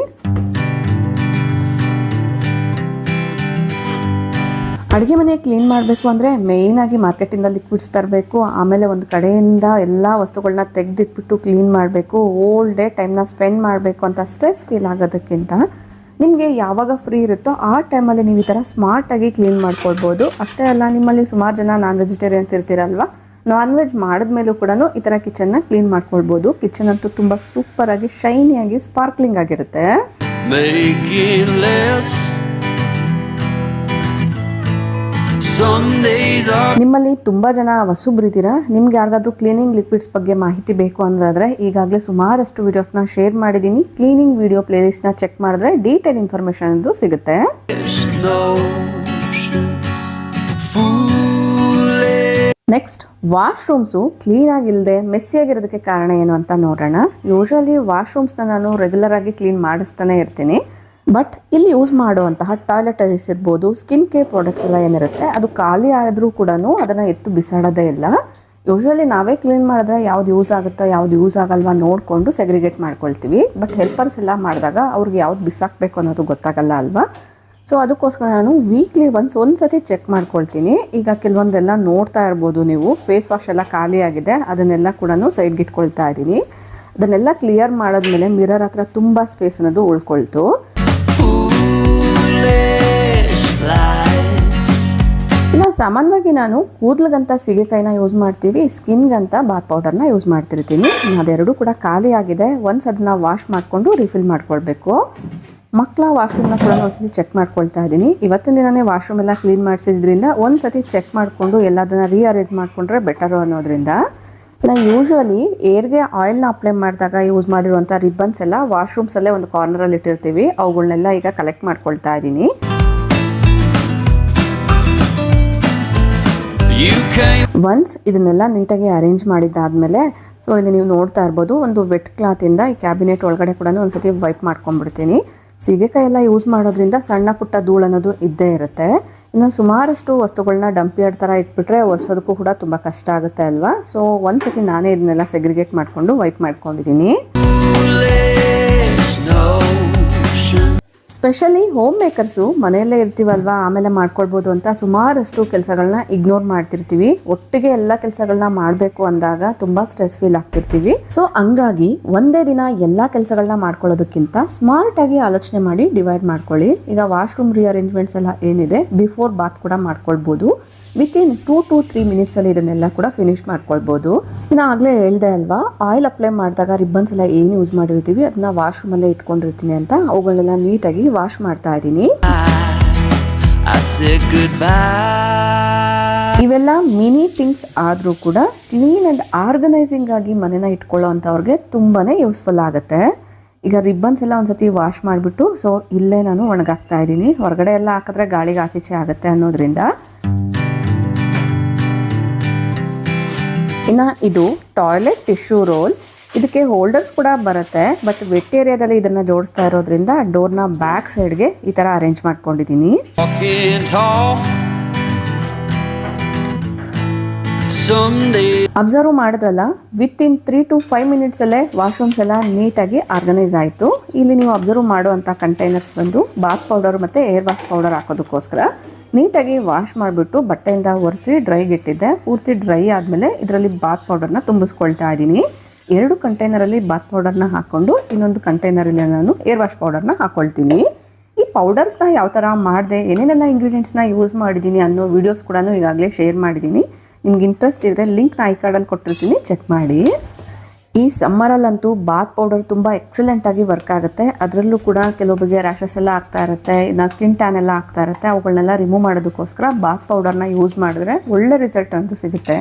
ಅಡುಗೆ ಮನೆ ಕ್ಲೀನ್ ಮಾಡಬೇಕು ಅಂದರೆ ಮೇಯ್ನಾಗಿ ಮಾರ್ಕೆಟಿಂದ ಲಿಕ್ವಿಡ್ಸ್ ತರಬೇಕು, ಆಮೇಲೆ ಒಂದು ಕಡೆಯಿಂದ ಎಲ್ಲ ವಸ್ತುಗಳನ್ನ ತೆಗೆದಿಟ್ಬಿಟ್ಟು ಕ್ಲೀನ್ ಮಾಡಬೇಕು, ಹೋಲ್ ಡೇ ಟೈಮ್ನ ಸ್ಪೆಂಡ್ ಮಾಡಬೇಕು ಅಂತ ಸ್ಟ್ರೆಸ್ ಫೀಲ್ ಆಗೋದಕ್ಕಿಂತ ನಿಮಗೆ ಯಾವಾಗ ಫ್ರೀ ಇರುತ್ತೋ ಆ ಟೈಮಲ್ಲಿ ನೀವು ಈ ಥರ ಸ್ಮಾರ್ಟಾಗಿ ಕ್ಲೀನ್ ಮಾಡ್ಕೊಳ್ಬೋದು. ಅಷ್ಟೇ ಅಲ್ಲ, ನಿಮ್ಮಲ್ಲಿ ಸುಮಾರು ಜನ ನಾನ್ ವೆಜಿಟೇರಿಯನ್ಸ್ ಇರ್ತೀರಲ್ವ, ನಾನ್ ವೆಜ್ ಮಾಡಿದ್ಮೇಲೂ ಕೂಡ ಈ ಥರ ಕಿಚನ್ನ ಕ್ಲೀನ್ ಮಾಡ್ಕೊಳ್ಬೋದು. ಕಿಚನ್ ಅಂತೂ ತುಂಬ ಸೂಪರಾಗಿ ಶೈನಿಯಾಗಿ ಸ್ಪಾರ್ಕ್ಲಿಂಗ್ ಆಗಿರುತ್ತೆ. ನಿಮ್ಮಲ್ಲಿ ತುಂಬ ಜನ ಹೊಸಬ್ರಿದ್ದೀರಾ. ನಿಮ್ಗೆ ಯಾರಿಗಾದ್ರೂ ಕ್ಲೀನಿಂಗ್ ಲಿಕ್ವಿಡ್ಸ್ ಬಗ್ಗೆ ಮಾಹಿತಿ ಬೇಕು ಅನ್ನೋದಾದರೆ ಈಗಾಗಲೇ ಸುಮಾರಷ್ಟು ವಿಡಿಯೋಸ್ನ ಶೇರ್ ಮಾಡಿದ್ದೀನಿ. ಕ್ಲೀನಿಂಗ್ ವಿಡಿಯೋ ಪ್ಲೇಲಿಸ್ಟ್ನ ಚೆಕ್ ಮಾಡಿದ್ರೆ ಡೀಟೇಲ್ ಇನ್ಫಾರ್ಮೇಷನ್ ಅಂತೂ ಸಿಗುತ್ತೆ. ನೆಕ್ಸ್ಟ್, ವಾಶ್ರೂಮ್ಸು ಕ್ಲೀನಾಗಿಲ್ಲದೆ ಮೆಸ್ಸಿಯಾಗಿರೋದಕ್ಕೆ ಕಾರಣ ಏನು ಅಂತ ನೋಡೋಣ. ಯೂಶಲಿ ವಾಶ್ರೂಮ್ಸ್ನ ನಾನು ರೆಗ್ಯುಲರ್ ಆಗಿ ಕ್ಲೀನ್ ಮಾಡಿಸ್ತಾನೆ ಇರ್ತೀನಿ. ಬಟ್ ಇಲ್ಲಿ ಯೂಸ್ ಮಾಡುವಂತಹ ಟಾಯ್ಲೆಟರೀಸ್ ಇರ್ಬೋದು, ಸ್ಕಿನ್ ಕೇರ್ ಪ್ರಾಡಕ್ಟ್ಸ್ ಎಲ್ಲ ಏನಿರುತ್ತೆ ಅದು ಖಾಲಿ ಆದರೂ ಕೂಡ ಅದನ್ನು ಎತ್ತು ಬಿಸಾಡೋದೇ ಇಲ್ಲ. ಯೂಶ್ವಲಿ ನಾವೇ ಕ್ಲೀನ್ ಮಾಡಿದ್ರೆ ಯಾವ್ದು ಯೂಸ್ ಆಗುತ್ತೋ ಯಾವ್ದು ಯೂಸ್ ಆಗಲ್ವಾ ನೋಡಿಕೊಂಡು ಸೆಗ್ರಿಗೇಟ್ ಮಾಡ್ಕೊಳ್ತೀವಿ. ಬಟ್ ಹೆಲ್ಪರ್ಸ್ ಎಲ್ಲ ಮಾಡಿದಾಗ ಅವ್ರಿಗೆ ಯಾವ್ದು ಬಿಸಾಕಬೇಕು ಅನ್ನೋದು ಗೊತ್ತಾಗಲ್ಲ ಅಲ್ವಾ. ಸೊ ಅದಕ್ಕೋಸ್ಕರ ನಾನು ವೀಕ್ಲಿ ಒಂದು ಸತಿ ಚೆಕ್ ಮಾಡ್ಕೊಳ್ತೀನಿ. ಈಗ ಕೆಲವೊಂದೆಲ್ಲ ನೋಡ್ತಾ ಇರ್ಬೋದು ನೀವು, ಫೇಸ್ ವಾಶ್ ಎಲ್ಲ ಖಾಲಿ ಆಗಿದೆ, ಅದನ್ನೆಲ್ಲ ಕೂಡ ಸೈಡ್ಗೆ ಇಟ್ಕೊಳ್ತಾ ಇದ್ದೀನಿ. ಅದನ್ನೆಲ್ಲ ಕ್ಲಿಯರ್ ಮಾಡಿದ್ಮೇಲೆ ಮಿರರ್ ಹತ್ರ ತುಂಬ ಸ್ಪೇಸ್ ಅನ್ನೋದು ಉಳ್ಕೊಳ್ತು. ಇನ್ನು ಸಾಮಾನ್ಯವಾಗಿ ನಾನು ಕೂದಲಿಗಂತ ಸೀಗೆಕಾಯಿನ ಯೂಸ್ ಮಾಡ್ತೀವಿ, ಸ್ಕಿನ್ಗಂತ ಬಾತ್ ಪೌಡರ್ನ ಯೂಸ್ ಮಾಡ್ತಿರ್ತೀನಿ. ಅದೆರಡೂ ಕೂಡ ಖಾಲಿ ಆಗಿದೆ. ಒನ್ಸ್ ಅದನ್ನು ವಾಶ್ ಮಾಡಿಕೊಂಡು ರಿಫಿಲ್ ಮಾಡ್ಕೊಳ್ಬೇಕು. ಮಕ್ಕಳ ವಾಶ್ರೂಮ್ನ ಕೂಡ ಒಂದ್ಸತಿ ಚೆಕ್ ಮಾಡ್ಕೊಳ್ತಾ ಇದ್ದೀನಿ. ಇವತ್ತಿನ ದಿನನೇ ವಾಶ್ರೂಮ್ ಎಲ್ಲ ಕ್ಲೀನ್ ಮಾಡಿಸಿದ್ರಿಂದ ಒಂದ್ಸತಿ ಚೆಕ್ ಮಾಡಿಕೊಂಡು ಎಲ್ಲದನ್ನ ರೀಅರೇಂಜ್ ಮಾಡಿಕೊಂಡ್ರೆ ಬೆಟರು ಅನ್ನೋದ್ರಿಂದ ನಾನು ಯೂಶ್ವಲಿ ಏರ್ಗೆ ಆಯಿಲ್ನ ಅಪ್ಲೈ ಮಾಡಿದಾಗ ಯೂಸ್ ಮಾಡಿರುವಂಥ ರಿಬ್ಬನ್ಸ್ ಎಲ್ಲ ವಾಶ್ರೂಮ್ಸಲ್ಲೇ ಒಂದು ಕಾರ್ನರಲ್ಲಿ ಇಟ್ಟಿರ್ತೀವಿ. ಅವುಗಳನ್ನೆಲ್ಲ ಈಗ ಕಲೆಕ್ಟ್ ಮಾಡ್ಕೊಳ್ತಾ ಇದ್ದೀನಿ. ಒನ್ಸ್ ಇದನ್ನೆಲ್ಲ ನೀಟಾಗಿ ಅರೇಂಜ್ ಮಾಡಿದ್ದಾದ್ಮೇಲೆ ಸೊ ಇಲ್ಲಿ ನೀವು ನೋಡ್ತಾ ಇರ್ಬೋದು, ಒಂದು ವೆಟ್ ಕ್ಲಾತಿಂದ ಈ ಕ್ಯಾಬಿನೆಟ್ ಒಳಗಡೆ ಕೂಡ ಒಂದ್ಸತಿ ವೈಪ್ ಮಾಡ್ಕೊಂಡ್ಬಿಡ್ತೀನಿ. ಸೀಗೆಕಾಯಿ ಎಲ್ಲ ಯೂಸ್ ಮಾಡೋದ್ರಿಂದ ಸಣ್ಣ ಪುಟ್ಟ ಧೂಳು ಅನ್ನೋದು ಇದ್ದೇ ಇರುತ್ತೆ. ಇನ್ನು ಸುಮಾರಷ್ಟು ವಸ್ತುಗಳನ್ನ ಡಂಪಿಯಾರ್ಡ್ ಥರ ಇಟ್ಬಿಟ್ರೆ ಒರೆಸೋದಕ್ಕೂ ಕೂಡ ತುಂಬ ಕಷ್ಟ ಆಗುತ್ತೆ ಅಲ್ವಾ. ಸೊ ಒಂದ್ಸತಿ ನಾನೇ ಇದನ್ನೆಲ್ಲ ಸೆಗ್ರಿಗೇಟ್ ಮಾಡಿಕೊಂಡು ವೈಪ್ ಮಾಡ್ಕೊಂಡಿದ್ದೀನಿ. ಸ್ಪೆಷಲಿ ಹೋಮ್ ಮೇಕರ್ಸು ಮನೆಯಲ್ಲೇ ಇರ್ತೀವಲ್ವಾ, ಆಮೇಲೆ ಮಾಡ್ಕೊಳ್ಬೋದು ಅಂತ ಸುಮಾರಷ್ಟು ಕೆಲಸಗಳನ್ನ ಇಗ್ನೋರ್ ಮಾಡ್ತಿರ್ತೀವಿ. ಒಟ್ಟಿಗೆ ಎಲ್ಲ ಕೆಲಸಗಳನ್ನ ಮಾಡಬೇಕು ಅಂದಾಗ ತುಂಬ ಸ್ಟ್ರೆಸ್ ಫೀಲ್ ಆಗ್ತಿರ್ತೀವಿ. ಸೊ ಹಂಗಾಗಿ ಒಂದೇ ದಿನ ಎಲ್ಲ ಕೆಲಸಗಳನ್ನ ಮಾಡ್ಕೊಳ್ಳೋದಕ್ಕಿಂತ ಸ್ಮಾರ್ಟ್ ಆಗಿ ಆಲೋಚನೆ ಮಾಡಿ ಡಿವೈಡ್ ಮಾಡ್ಕೊಳ್ಳಿ. ಈಗ ವಾಶ್ರೂಮ್ ರೀಅರೇಂಜ್ಮೆಂಟ್ಸ್ ಎಲ್ಲ ಏನಿದೆ ಬಿಫೋರ್ ಬಾತ್ ಕೂಡ ಮಾಡ್ಕೊಳ್ಬೋದು. ವಿತಿನ್ 2 to 3 minutes ಅಲ್ಲಿ ಇದನ್ನೆಲ್ಲ ಕೂಡ ಫಿನಿಶ್ ಮಾಡ್ಕೊಳ್ಬೋದು. ಇನ್ನು ಆಗಲೇ ಹೇಳ್ದೆ ಅಲ್ವಾ, ಆಯಿಲ್ ಅಪ್ಲೈ ಮಾಡಿದಾಗ ರಿಬ್ಬನ್ಸ್ ಎಲ್ಲ ಏನು ಯೂಸ್ ಮಾಡಿರ್ತೀವಿ ಅದನ್ನ ವಾಶ್ರೂಮಲ್ಲೇ ಇಟ್ಕೊಂಡಿರ್ತೀನಿ ಅಂತ. ಅವುಗಳನ್ನೆಲ್ಲ ನೀಟಾಗಿ ವಾಶ್ ಮಾಡ್ತಾ ಇದ್ದೀನಿ. ಇವೆಲ್ಲ ಮಿನಿ ಥಿಂಗ್ಸ್ ಆದರೂ ಕೂಡ ಕ್ಲೀನ್ ಆ್ಯಂಡ್ ಆರ್ಗನೈಸಿಂಗ್ ಆಗಿ ಮನೆನ ಇಟ್ಕೊಳ್ಳೋ ಅಂಥವ್ರಿಗೆ ತುಂಬಾ ಯೂಸ್ಫುಲ್ ಆಗುತ್ತೆ. ಈಗ ರಿಬ್ಬನ್ಸ್ ಎಲ್ಲ ಒಂದ್ಸತಿ ವಾಶ್ ಮಾಡಿಬಿಟ್ಟು ಸೊ ಇಲ್ಲೇ ನಾನು ಒಣಗಾಕ್ತಾ ಇದ್ದೀನಿ. ಹೊರಗಡೆ ಎಲ್ಲ ಹಾಕಿದ್ರೆ ಗಾಳಿಗೆ ಆಚೀಚೆ ಆಗುತ್ತೆ ಅನ್ನೋದ್ರಿಂದ. ಇನ್ನು ಇದು ಟಾಯ್ಲೆಟ್ ಟಿಶ್ಯೂ ರೋಲ್. ಇದಕ್ಕೆ ಹೋಲ್ಡರ್ಸ್ ಕೂಡ ಬರುತ್ತೆ, ಬಟ್ ವೆಟ್ ಏರಿಯಾದಲ್ಲಿ ಇದನ್ನು ಜೋಡಿಸ್ತಾ ಇರೋದ್ರಿಂದ ಡೋರ್ನ ಬ್ಯಾಕ್ ಸೈಡ್ಗೆ ಈ ಥರ ಅರೇಂಜ್ ಮಾಡ್ಕೊಂಡಿದ್ದೀನಿ. ಅಬ್ಸರ್ವ್ ಮಾಡಿದ್ರಲ್ಲ, ವಿತಿನ್ 3 to 5 minutes ಅಲ್ಲೇ ವಾಶ್ರೂಮ್ಸ್ ಎಲ್ಲ ನೀಟಾಗಿ ಆರ್ಗನೈಸ್ ಆಯಿತು. ಇಲ್ಲಿ ನೀವು ಅಬ್ಸರ್ವ್ ಮಾಡುವಂಥ ಕಂಟೈನರ್ಸ್ ಬಂದು ಬಾತ್ ಪೌಡರ್ ಮತ್ತು ಏರ್ ವಾಶ್ ಪೌಡರ್ ಹಾಕೋದಕ್ಕೋಸ್ಕರ ನೀಟಾಗಿ ವಾಶ್ ಮಾಡಿಬಿಟ್ಟು ಬಟ್ಟೆಯಿಂದ ಒರೆಸಿ ಡ್ರೈಗೆ ಇಟ್ಟಿದ್ದೆ. ಪೂರ್ತಿ ಡ್ರೈ ಆದಮೇಲೆ ಇದರಲ್ಲಿ ಬಾತ್ ಪೌಡರ್ನ ತುಂಬಿಸ್ಕೊಳ್ತಾ ಇದ್ದೀನಿ. 2 ಕಂಟೈನರಲ್ಲಿ ಬಾತ್ ಪೌಡರ್ನ ಹಾಕ್ಕೊಂಡು ಇನ್ನೊಂದು ಕಂಟೈನರಲ್ಲಿ ನಾನು ಏರ್ ವಾಶ್ ಪೌಡರ್ನ ಹಾಕ್ಕೊಳ್ತೀನಿ. ಈ ಪೌಡರ್ಸ್ನ ಯಾವ ಥರ ಮಾಡಿದೆ, ಏನೇನೆಲ್ಲ ಇಂಗ್ರೀಡಿಯೆಂಟ್ಸ್ನ ಯೂಸ್ ಮಾಡಿದ್ದೀನಿ ಅನ್ನೋ ವೀಡಿಯೋಸ್ ಕೂಡ ಈಗಾಗಲೇ ಶೇರ್ ಮಾಡಿದ್ದೀನಿ. ನಿಮ್ಗೆ ಇಂಟ್ರೆಸ್ಟ್ ಇದ್ದರೆ ಲಿಂಕ್ನ ಐ ಕಾರ್ಡಲ್ಲಿ ಕೊಟ್ಟಿರ್ತೀನಿ, ಚೆಕ್ ಮಾಡಿ. ಈ ಸಮ್ಮರಲ್ಲಂತೂ ಬಾತ್ ಪೌಡರ್ ತುಂಬ ಎಕ್ಸಲೆಂಟಾಗಿ ವರ್ಕ್ ಆಗುತ್ತೆ. ಅದರಲ್ಲೂ ಕೂಡ ಕೆಲವೊಬ್ಬರಿಗೆ ರ್ಯಾಷಸ್ ಎಲ್ಲ ಆಗ್ತಾ ಇರುತ್ತೆ, ಇನ್ನು ಸ್ಕಿನ್ ಟ್ಯಾನ್ ಎಲ್ಲ ಆಗ್ತಾ ಇರುತ್ತೆ. ಅವುಗಳನ್ನೆಲ್ಲ ರಿಮೂವ್ ಮಾಡೋದಕ್ಕೋಸ್ಕರ ಬಾತ್ ಪೌಡರ್ನ ಯೂಸ್ ಮಾಡಿದ್ರೆ ಒಳ್ಳೆ ರಿಸಲ್ಟ್ ಅಂತೂ ಸಿಗುತ್ತೆ.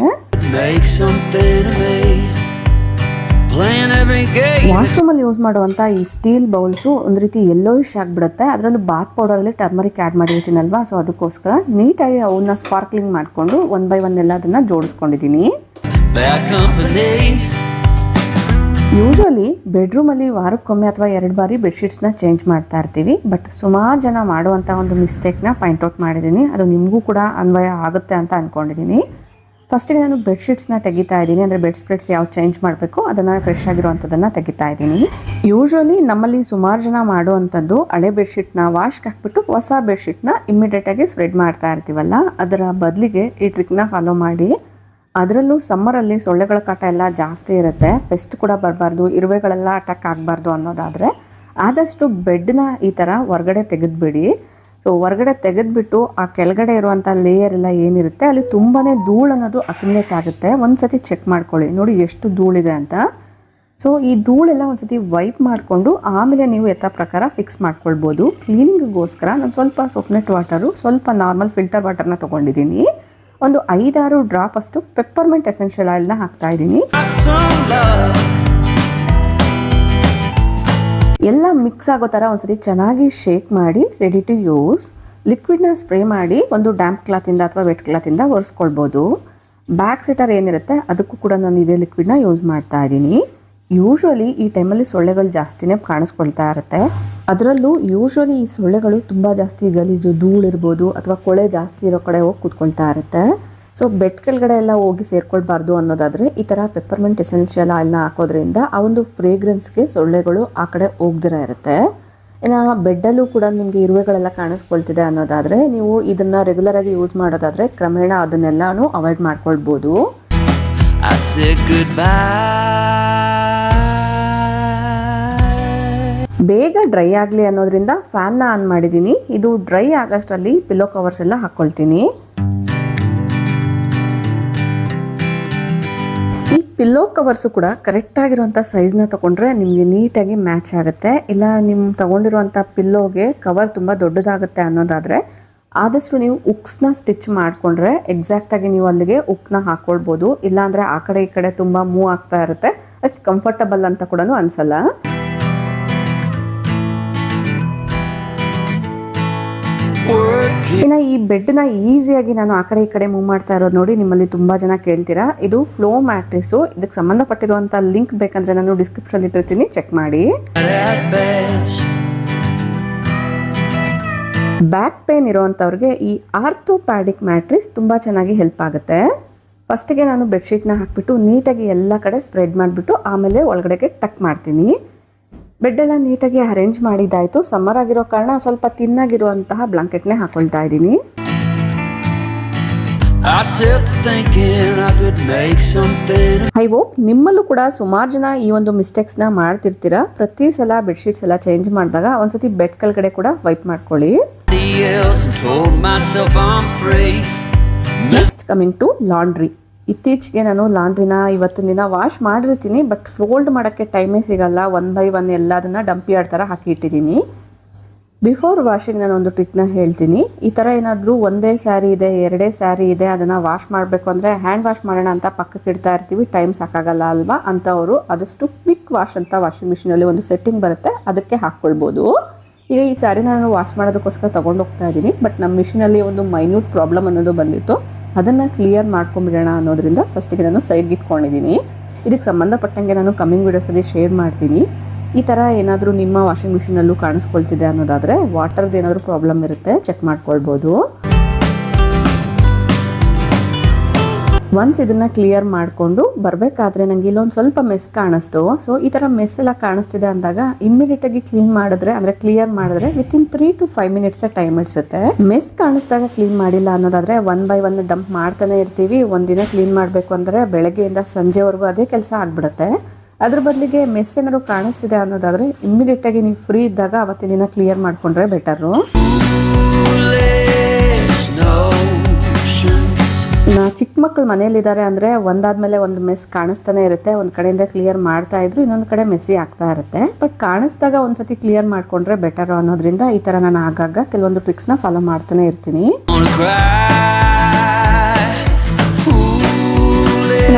ವಾಶ್ರೂಮಲ್ಲಿ ಯೂಸ್ ಮಾಡುವಂಥ ಈ ಸ್ಟೀಲ್ ಬೌಲ್ಸು ಒಂದು ರೀತಿ ಯೆಲ್ಲೋಯಿಶ್ ಆಗಿಬಿಡುತ್ತೆ. ಅದರಲ್ಲೂ ಬಾತ್ ಪೌಡರಲ್ಲಿ ಟರ್ಮರಿಕ್ ಆ್ಯಡ್ ಮಾಡಿರ್ತೀನಲ್ವಾ, ಸೊ ಅದಕ್ಕೋಸ್ಕರ ನೀಟಾಗಿ ಅವನ್ನ ಸ್ಪಾರ್ಕ್ಲಿಂಗ್ ಮಾಡಿಕೊಂಡು 1 by 1 ಎಲ್ಲ ಅದನ್ನು ಜೋಡಿಸ್ಕೊಂಡಿದ್ದೀನಿ. ಯೂಶ್ವಲಿ ಬೆಡ್ರೂಮಲ್ಲಿ ವಾರಕ್ಕೊಮ್ಮೆ ಅಥವಾ 2 ಬಾರಿ ಬೆಡ್ಶೀಟ್ಸ್ನ ಚೇಂಜ್ ಮಾಡ್ತಾ ಇರ್ತೀವಿ. ಬಟ್ ಸುಮಾರು ಜನ ಮಾಡುವಂಥ ಒಂದು ಮಿಸ್ಟೇಕ್ನ ಪಾಯಿಂಟ್ಔಟ್ ಮಾಡಿದ್ದೀನಿ. ಅದು ನಿಮಗೂ ಕೂಡ ಅನ್ವಯ ಆಗುತ್ತೆ ಅಂತ ಅಂದ್ಕೊಂಡಿದ್ದೀನಿ. ಫಸ್ಟಿಗೆ ನಾನು ಬೆಡ್ಶೀಟ್ಸ್ನ ತೆಗಿತಾ ಇದ್ದೀನಿ. ಅಂದರೆ ಬೆಡ್ ಸ್ಪ್ರೆಡ್ಸ್ ಯಾವ ಚೇಂಜ್ ಮಾಡಬೇಕು ಅದನ್ನು ಫ್ರೆಶ್ ಆಗಿರುವಂಥದ್ದನ್ನು ತೆಗಿತಾ ಇದ್ದೀನಿ. ಯೂಶ್ವಲಿ ನಮ್ಮಲ್ಲಿ ಸುಮಾರು ಜನ ಮಾಡುವಂಥದ್ದು ಹಳೆ ಬೆಡ್ಶೀಟ್ನ ವಾಶ್ಗೆ ಹಾಕ್ಬಿಟ್ಟು ಹೊಸ ಬೆಡ್ಶೀಟ್ನ ಇಮ್ಮಿಡಿಯೇಟಾಗಿ ಸ್ಪ್ರೆಡ್ ಮಾಡ್ತಾ ಇರ್ತೀವಲ್ಲ, ಅದರ ಬದಲಿಗೆ ಈ ಟ್ರಿಕ್ನ ಫಾಲೋ ಮಾಡಿ. ಅದರಲ್ಲೂ ಸಮ್ಮರಲ್ಲಿ ಸೊಳ್ಳೆಗಳ ಕಾಟ ಎಲ್ಲ ಜಾಸ್ತಿ ಇರುತ್ತೆ, ಪೆಸ್ಟ್ ಕೂಡ ಬರಬಾರ್ದು, ಇರುವೆಗಳೆಲ್ಲ ಅಟ್ಯಾಕ್ ಆಗಬಾರ್ದು ಅನ್ನೋದಾದರೆ ಆದಷ್ಟು ಬೆಡ್ನ ಈ ಥರ ಹೊರಗಡೆ ತೆಗೆದುಬಿಡಿ. ಸೊ ಹೊರಗಡೆ ತೆಗೆದುಬಿಟ್ಟು ಆ ಕೆಳಗಡೆ ಇರುವಂಥ ಲೇಯರ್ ಎಲ್ಲ ಏನಿರುತ್ತೆ ಅಲ್ಲಿ ತುಂಬಾ ಧೂಳು ಅನ್ನೋದು ಅಕ್ಯುಮುಲೇಟ್ ಆಗುತ್ತೆ. ಒಂದು ಸತಿ ಚೆಕ್ ಮಾಡ್ಕೊಳ್ಳಿ, ನೋಡಿ ಎಷ್ಟು ಧೂಳಿದೆ ಅಂತ. ಸೊ ಈ ಧೂಳೆಲ್ಲ ಒಂದು ಸತಿ ವೈಪ್ ಮಾಡಿಕೊಂಡು ಆಮೇಲೆ ನೀವು ಯಥಾ ಪ್ರಕಾರ ಫಿಕ್ಸ್ ಮಾಡ್ಕೊಳ್ಬೋದು. ಕ್ಲೀನಿಂಗಿಗೋಸ್ಕರ ನಾನು ಸ್ವಲ್ಪ ಸೋಪ್ನೆಟ್ ವಾಟರು, ಸ್ವಲ್ಪ ನಾರ್ಮಲ್ ಫಿಲ್ಟರ್ ವಾಟರ್ನ ತೊಗೊಂಡಿದ್ದೀನಿ. ಒಂದು 5-6 ಡ್ರಾಪ್ ಅಷ್ಟು ಪೆಪ್ಪರ್ಮೆಂಟ್ ಎಸೆನ್ಷಿಯಲ್ ಆಯಿಲ್ನ ಹಾಕ್ತಾ ಇದ್ದೀನಿ. ಎಲ್ಲ ಮಿಕ್ಸ್ ಆಗೋ ಥರ ಒಂದ್ಸತಿ ಚೆನ್ನಾಗಿ ಶೇಕ್ ಮಾಡಿ ರೆಡಿ ಟು ಯೂಸ್. ಲಿಕ್ವಿಡ್ನ ಸ್ಪ್ರೇ ಮಾಡಿ ಒಂದು ಡ್ಯಾಂಪ್ ಕ್ಲಾತಿಂದ ಅಥವಾ ವೆಟ್ ಕ್ಲಾತಿಂದ ಒರೆಸ್ಕೊಳ್ಬೋದು. ಬ್ಯಾಕ್ ಸೆಟರ್ ಏನಿರುತ್ತೆ ಅದಕ್ಕೂ ಕೂಡ ನಾನು ಇದೇ ಲಿಕ್ವಿಡ್ನ ಯೂಸ್ ಮಾಡ್ತಾ ಇದ್ದೀನಿ. ಯೂಶ್ವಲಿ ಈ ಟೈಮಲ್ಲಿ ಸೊಳ್ಳೆಗಳು ಜಾಸ್ತಿನೇ ಕಾಣಿಸ್ಕೊಳ್ತಾ ಇರುತ್ತೆ. ಅದರಲ್ಲೂ ಯೂಶ್ವಲಿ ಈ ಸೊಳ್ಳೆಗಳು ತುಂಬ ಜಾಸ್ತಿ ಗಲೀಜು ಧೂಳಿರ್ಬೋದು ಅಥವಾ ಕೊಳೆ ಜಾಸ್ತಿ ಇರೋ ಕಡೆ ಹೋಗಿ ಕೂತ್ಕೊಳ್ತಾ ಇರುತ್ತೆ. ಸೊ ಬೆಡ್ ಕೆಳಗಡೆ ಎಲ್ಲ ಹೋಗಿ ಸೇರ್ಕೊಳ್ಬಾರ್ದು ಅನ್ನೋದಾದರೆ ಈ ಥರ ಪೆಪ್ಪರ್ಮೆಂಟ್ ಎಸೆನ್ಷಿಯಲ್ ಆಯಿಲ್ನ ಹಾಕೋದ್ರಿಂದ ಆ ಒಂದು ಫ್ರೇಗ್ರೆನ್ಸ್ಗೆ ಸೊಳ್ಳೆಗಳು ಆ ಕಡೆ ಹೋಗ್ದಿರ ಇರುತ್ತೆ. ಇನ್ನು ಬೆಡ್ಡಲ್ಲೂ ಕೂಡ ನಿಮಗೆ ಇರುವೆಗಳೆಲ್ಲ ಕಾಣಿಸ್ಕೊಳ್ತಿದೆ ಅನ್ನೋದಾದರೆ ನೀವು ಇದನ್ನು ರೆಗ್ಯುಲರಾಗಿ ಯೂಸ್ ಮಾಡೋದಾದರೆ ಕ್ರಮೇಣ ಅದನ್ನೆಲ್ಲನೂ ಅವಾಯ್ಡ್ ಮಾಡ್ಕೊಳ್ಬೋದು. ಬೇಗ ಡ್ರೈ ಆಗಲಿ ಅನ್ನೋದ್ರಿಂದ ಫ್ಯಾನ್ನ ಆನ್ ಮಾಡಿದ್ದೀನಿ. ಇದು ಡ್ರೈ ಆಗೋಷ್ಟರಲ್ಲಿ ಪಿಲ್ಲೋ ಕವರ್ಸ್ ಎಲ್ಲ ಹಾಕ್ಕೊಳ್ತೀನಿ. ಈ ಪಿಲ್ಲೋ ಕವರ್ಸು ಕೂಡ ಕರೆಕ್ಟ್ ಆಗಿರುವಂಥ ಸೈಜ್ನ ತಗೊಂಡ್ರೆ ನಿಮಗೆ ನೀಟಾಗಿ ಮ್ಯಾಚ್ ಆಗುತ್ತೆ. ಇಲ್ಲ ನಿಮ್ಮ ತಗೊಂಡಿರುವಂಥ ಪಿಲ್ಲೋಗೆ ಕವರ್ ತುಂಬ ದೊಡ್ಡದಾಗುತ್ತೆ ಅನ್ನೋದಾದರೆ ಆದಷ್ಟು ನೀವು ಉಕ್ಸ್ನ ಸ್ಟಿಚ್ ಮಾಡಿಕೊಂಡ್ರೆ ಎಕ್ಸಾಕ್ಟಾಗಿ ನೀವು ಅಲ್ಲಿಗೆ ಉಕ್ನ ಹಾಕ್ಕೊಳ್ಬೋದು. ಇಲ್ಲಾಂದರೆ ಆ ಕಡೆ ಈ ಕಡೆ ತುಂಬ ಮೂವ್ ಆಗ್ತಾ ಇರುತ್ತೆ, ಅಷ್ಟು ಕಂಫರ್ಟಬಲ್ ಅಂತ ಕೂಡ ಅನಿಸಲ್ಲ. ಇನ್ನು ಈ ಬೆಡ್ನ ಈಸಿಯಾಗಿ ನಾನು ಆ ಕಡೆ ಈ ಕಡೆ ಮೂವ್ ಮಾಡ್ತಾ ಇರೋದು ನೋಡಿ ನಿಮ್ಮಲ್ಲಿ ತುಂಬ ಜನ ಕೇಳ್ತೀರಾ. ಇದು ಫ್ಲೋ ಮ್ಯಾಟ್ರಿಸು. ಇದಕ್ಕೆ ಸಂಬಂಧಪಟ್ಟಿರುವಂಥ ಲಿಂಕ್ ಬೇಕಂದ್ರೆ ನಾನು ಡಿಸ್ಕ್ರಿಪ್ಷನ್ ಇಟ್ಟಿರ್ತೀನಿ, ಚೆಕ್ ಮಾಡಿ. ಬ್ಯಾಕ್ ಪೇನ್ ಇರೋವಂಥವ್ರಿಗೆ ಈ ಆರ್ಥೋಪ್ಯಾಡಿಕ್ ಮ್ಯಾಟ್ರಿಸ್ ತುಂಬ ಚೆನ್ನಾಗಿ ಹೆಲ್ಪ್ ಆಗುತ್ತೆ. ಫಸ್ಟಿಗೆ ನಾನು ಬೆಡ್ಶೀಟ್ನ ಹಾಕ್ಬಿಟ್ಟು ನೀಟಾಗಿ ಎಲ್ಲ ಕಡೆ ಸ್ಪ್ರೆಡ್ ಮಾಡಿಬಿಟ್ಟು ಆಮೇಲೆ ಒಳಗಡೆಗೆ ಟಕ್ ಮಾಡ್ತೀನಿ. ಬೆಡ್ಡೆಲ್ಲ ನೀಟಾಗಿ ಅರೇಂಜ್ ಮಾಡಿದ್ದಾಯಿತು. ಸಮ್ಮರ್ ಆಗಿರೋ ಕಾರಣ ಸ್ವಲ್ಪ ತಿನ್ನಾಗಿರುವಂತಹ ಬ್ಲಾಂಕೆಟ್ನೇ ಹಾಕೊಳ್ತಾ ಇದ್ದೀನಿ. ಐ ಹೋಪ್ ನಿಮ್ಮಲ್ಲೂ ಕೂಡ ಸುಮಾರು ಜನ ಈ ಒಂದು ಮಿಸ್ಟೇಕ್ಸ್ನ ಮಾಡ್ತಿರ್ತೀರಾ. ಪ್ರತಿ ಸಲ ಬೆಡ್ಶೀಟ್ಸ್ ಎಲ್ಲ ಚೇಂಜ್ ಮಾಡಿದಾಗ ಒಂದ್ಸತಿ ಬೆಡ್ ಕೆಳಗಡೆ ಕೂಡ ವೈಪ್ ಮಾಡ್ಕೊಳ್ಳಿ. Next coming to laundry. ಇತ್ತೀಚೆಗೆ ನಾನು ಲಾಂಡ್ರಿನ ಇವತ್ತಿನ ದಿನ ವಾಶ್ ಮಾಡಿರ್ತೀನಿ, ಬಟ್ ಫೋಲ್ಡ್ ಮಾಡೋಕ್ಕೆ ಟೈಮೇ ಸಿಗಲ್ಲ. 1 by 1 ಎಲ್ಲದನ್ನ ಡಂಪಿ ಥರ ಹಾಕಿ ಇಟ್ಟಿದ್ದೀನಿ. ಬಿಫೋರ್ ವಾಷಿಂಗ್ ನಾನು ಒಂದು ಟ್ರಿಕ್ನ ಹೇಳ್ತೀನಿ. ಈ ಥರ ಏನಾದರೂ ಒಂದೇ ಸ್ಯಾರಿ ಇದೆ, 2 ಸ್ಯಾರಿ ಇದೆ, ಅದನ್ನು ವಾಶ್ ಮಾಡಬೇಕು ಅಂದರೆ ಹ್ಯಾಂಡ್ ವಾಶ್ ಮಾಡೋಣ ಅಂತ ಪಕ್ಕಕ್ಕೆ ಇಡ್ತಾ ಇರ್ತೀವಿ, ಟೈಮ್ ಸಾಕಾಗಲ್ಲ ಅಲ್ವಾ ಅಂಥವರು ಆದಷ್ಟು ಕ್ವಿಕ್ ವಾಶ್ ಅಂತ ವಾಷಿಂಗ್ ಮಿಷಿನಲ್ಲಿ ಒಂದು ಸೆಟ್ಟಿಂಗ್ ಬರುತ್ತೆ, ಅದಕ್ಕೆ ಹಾಕ್ಕೊಳ್ಬೋದು. ಈಗ ಈ ಸ್ಯಾರಿನ ನಾನು ವಾಶ್ ಮಾಡೋದಕ್ಕೋಸ್ಕರ ತೊಗೊಂಡು ಹೋಗ್ತಾ ಇದ್ದೀನಿ, ಬಟ್ ನಮ್ಮ ಮಿಷಿನಲ್ಲಿ ಒಂದು ಮೈನ್ಯೂಟ್ ಪ್ರಾಬ್ಲಮ್ ಅನ್ನೋದು ಬಂದಿತ್ತು. ಅದನ್ನು ಕ್ಲಿಯರ್ ಮಾಡ್ಕೊಂಬಿಡೋಣ ಅನ್ನೋದ್ರಿಂದ ಫಸ್ಟಿಗೆ ನಾನು ಸೈಡ್ಗೆ ಇಟ್ಕೊಂಡಿದ್ದೀನಿ. ಇದಕ್ಕೆ ಸಂಬಂಧಪಟ್ಟಂಗೆ ನಾನು ಕಮ್ಮಿಂಗ್ ವೀಡಿಯೋಸಲ್ಲಿ ಶೇರ್ ಮಾಡ್ತೀನಿ. ಈ ಥರ ಏನಾದರೂ ನಿಮ್ಮ ವಾಷಿಂಗ್ ಮಿಷಿನಲ್ಲೂ ಕಾಣಿಸ್ಕೊಳ್ತಿದೆ ಅನ್ನೋದಾದರೆ ವಾಟರ್ದು ಏನಾದರೂ ಪ್ರಾಬ್ಲಮ್ ಇರುತ್ತೆ, ಚೆಕ್ ಮಾಡ್ಕೊಳ್ಬೋದು. ಒನ್ಸ್ ಇದನ್ನು ಕ್ಲಿಯರ್ ಮಾಡಿಕೊಂಡು ಬರಬೇಕಾದ್ರೆ ನನಗೆ ಇಲ್ಲೊಂದು ಸ್ವಲ್ಪ ಮೆಸ್ ಕಾಣಿಸ್ತು. ಸೊ ಈ ಥರ ಮೆಸ್ ಎಲ್ಲ ಕಾಣಿಸ್ತಿದೆ ಅಂದಾಗ ಇಮ್ಮಿಡಿಯೇಟಾಗಿ ಕ್ಲೀನ್ ಮಾಡಿದ್ರೆ ಅಂದರೆ ಕ್ಲಿಯರ್ ಮಾಡಿದ್ರೆ ವಿತಿನ್ 3 to 5 minutes ಟೈಮ್ ಇಡ್ಸುತ್ತೆ. ಮೆಸ್ ಕಾಣಿಸಿದಾಗ ಕ್ಲೀನ್ ಮಾಡಿಲ್ಲ ಅನ್ನೋದಾದರೆ 1 by 1 ಡಂಪ್ ಮಾಡ್ತಾನೆ ಇರ್ತೀವಿ. ಒಂದಿನ ಕ್ಲೀನ್ ಮಾಡಬೇಕು ಅಂದರೆ ಬೆಳಗ್ಗೆಯಿಂದ ಸಂಜೆವರೆಗೂ ಅದೇ ಕೆಲಸ ಆಗಿಬಿಡುತ್ತೆ. ಅದ್ರ ಬದಲಿಗೆ ಮೆಸ್ ಏನಾದ್ರು ಕಾಣಿಸ್ತಿದೆ ಅನ್ನೋದಾದರೆ ಇಮ್ಮಿಡಿಯೇಟಾಗಿ ನೀವು ಫ್ರೀ ಇದ್ದಾಗ ಅವತ್ತಿನ ದಿನ ಕ್ಲಿಯರ್ ಮಾಡಿಕೊಂಡ್ರೆ ಬೆಟರು. ಚಿಕ್ಕ ಮಕ್ಕಳು ಮನೆಯಲ್ಲಿದ್ದಾರೆ ಅಂದರೆ ಒಂದಾದ್ಮೇಲೆ ಒಂದು ಮೆಸ್ ಕಾಣಿಸ್ತಾನೆ ಇರುತ್ತೆ. ಒಂದು ಕಡೆಯಿಂದ ಕ್ಲಿಯರ್ ಮಾಡ್ತಾ ಇದ್ರು, ಇನ್ನೊಂದು ಕಡೆ ಮೆಸ್ಸಿ ಆಗ್ತಾ ಇರುತ್ತೆ. ಬಟ್ ಕಾಣಿಸ್ದಾಗ ಒಂದ್ಸತಿ ಕ್ಲಿಯರ್ ಮಾಡ್ಕೊಂಡ್ರೆ ಬೆಟರ್ ಅನ್ನೋದ್ರಿಂದ ಈ ಥರ ನಾನು ಆಗಾಗ ಕೆಲವೊಂದು ಟ್ರಿಕ್ಸ್ನ ಫಾಲೋ ಮಾಡ್ತಾನೆ ಇರ್ತೀನಿ.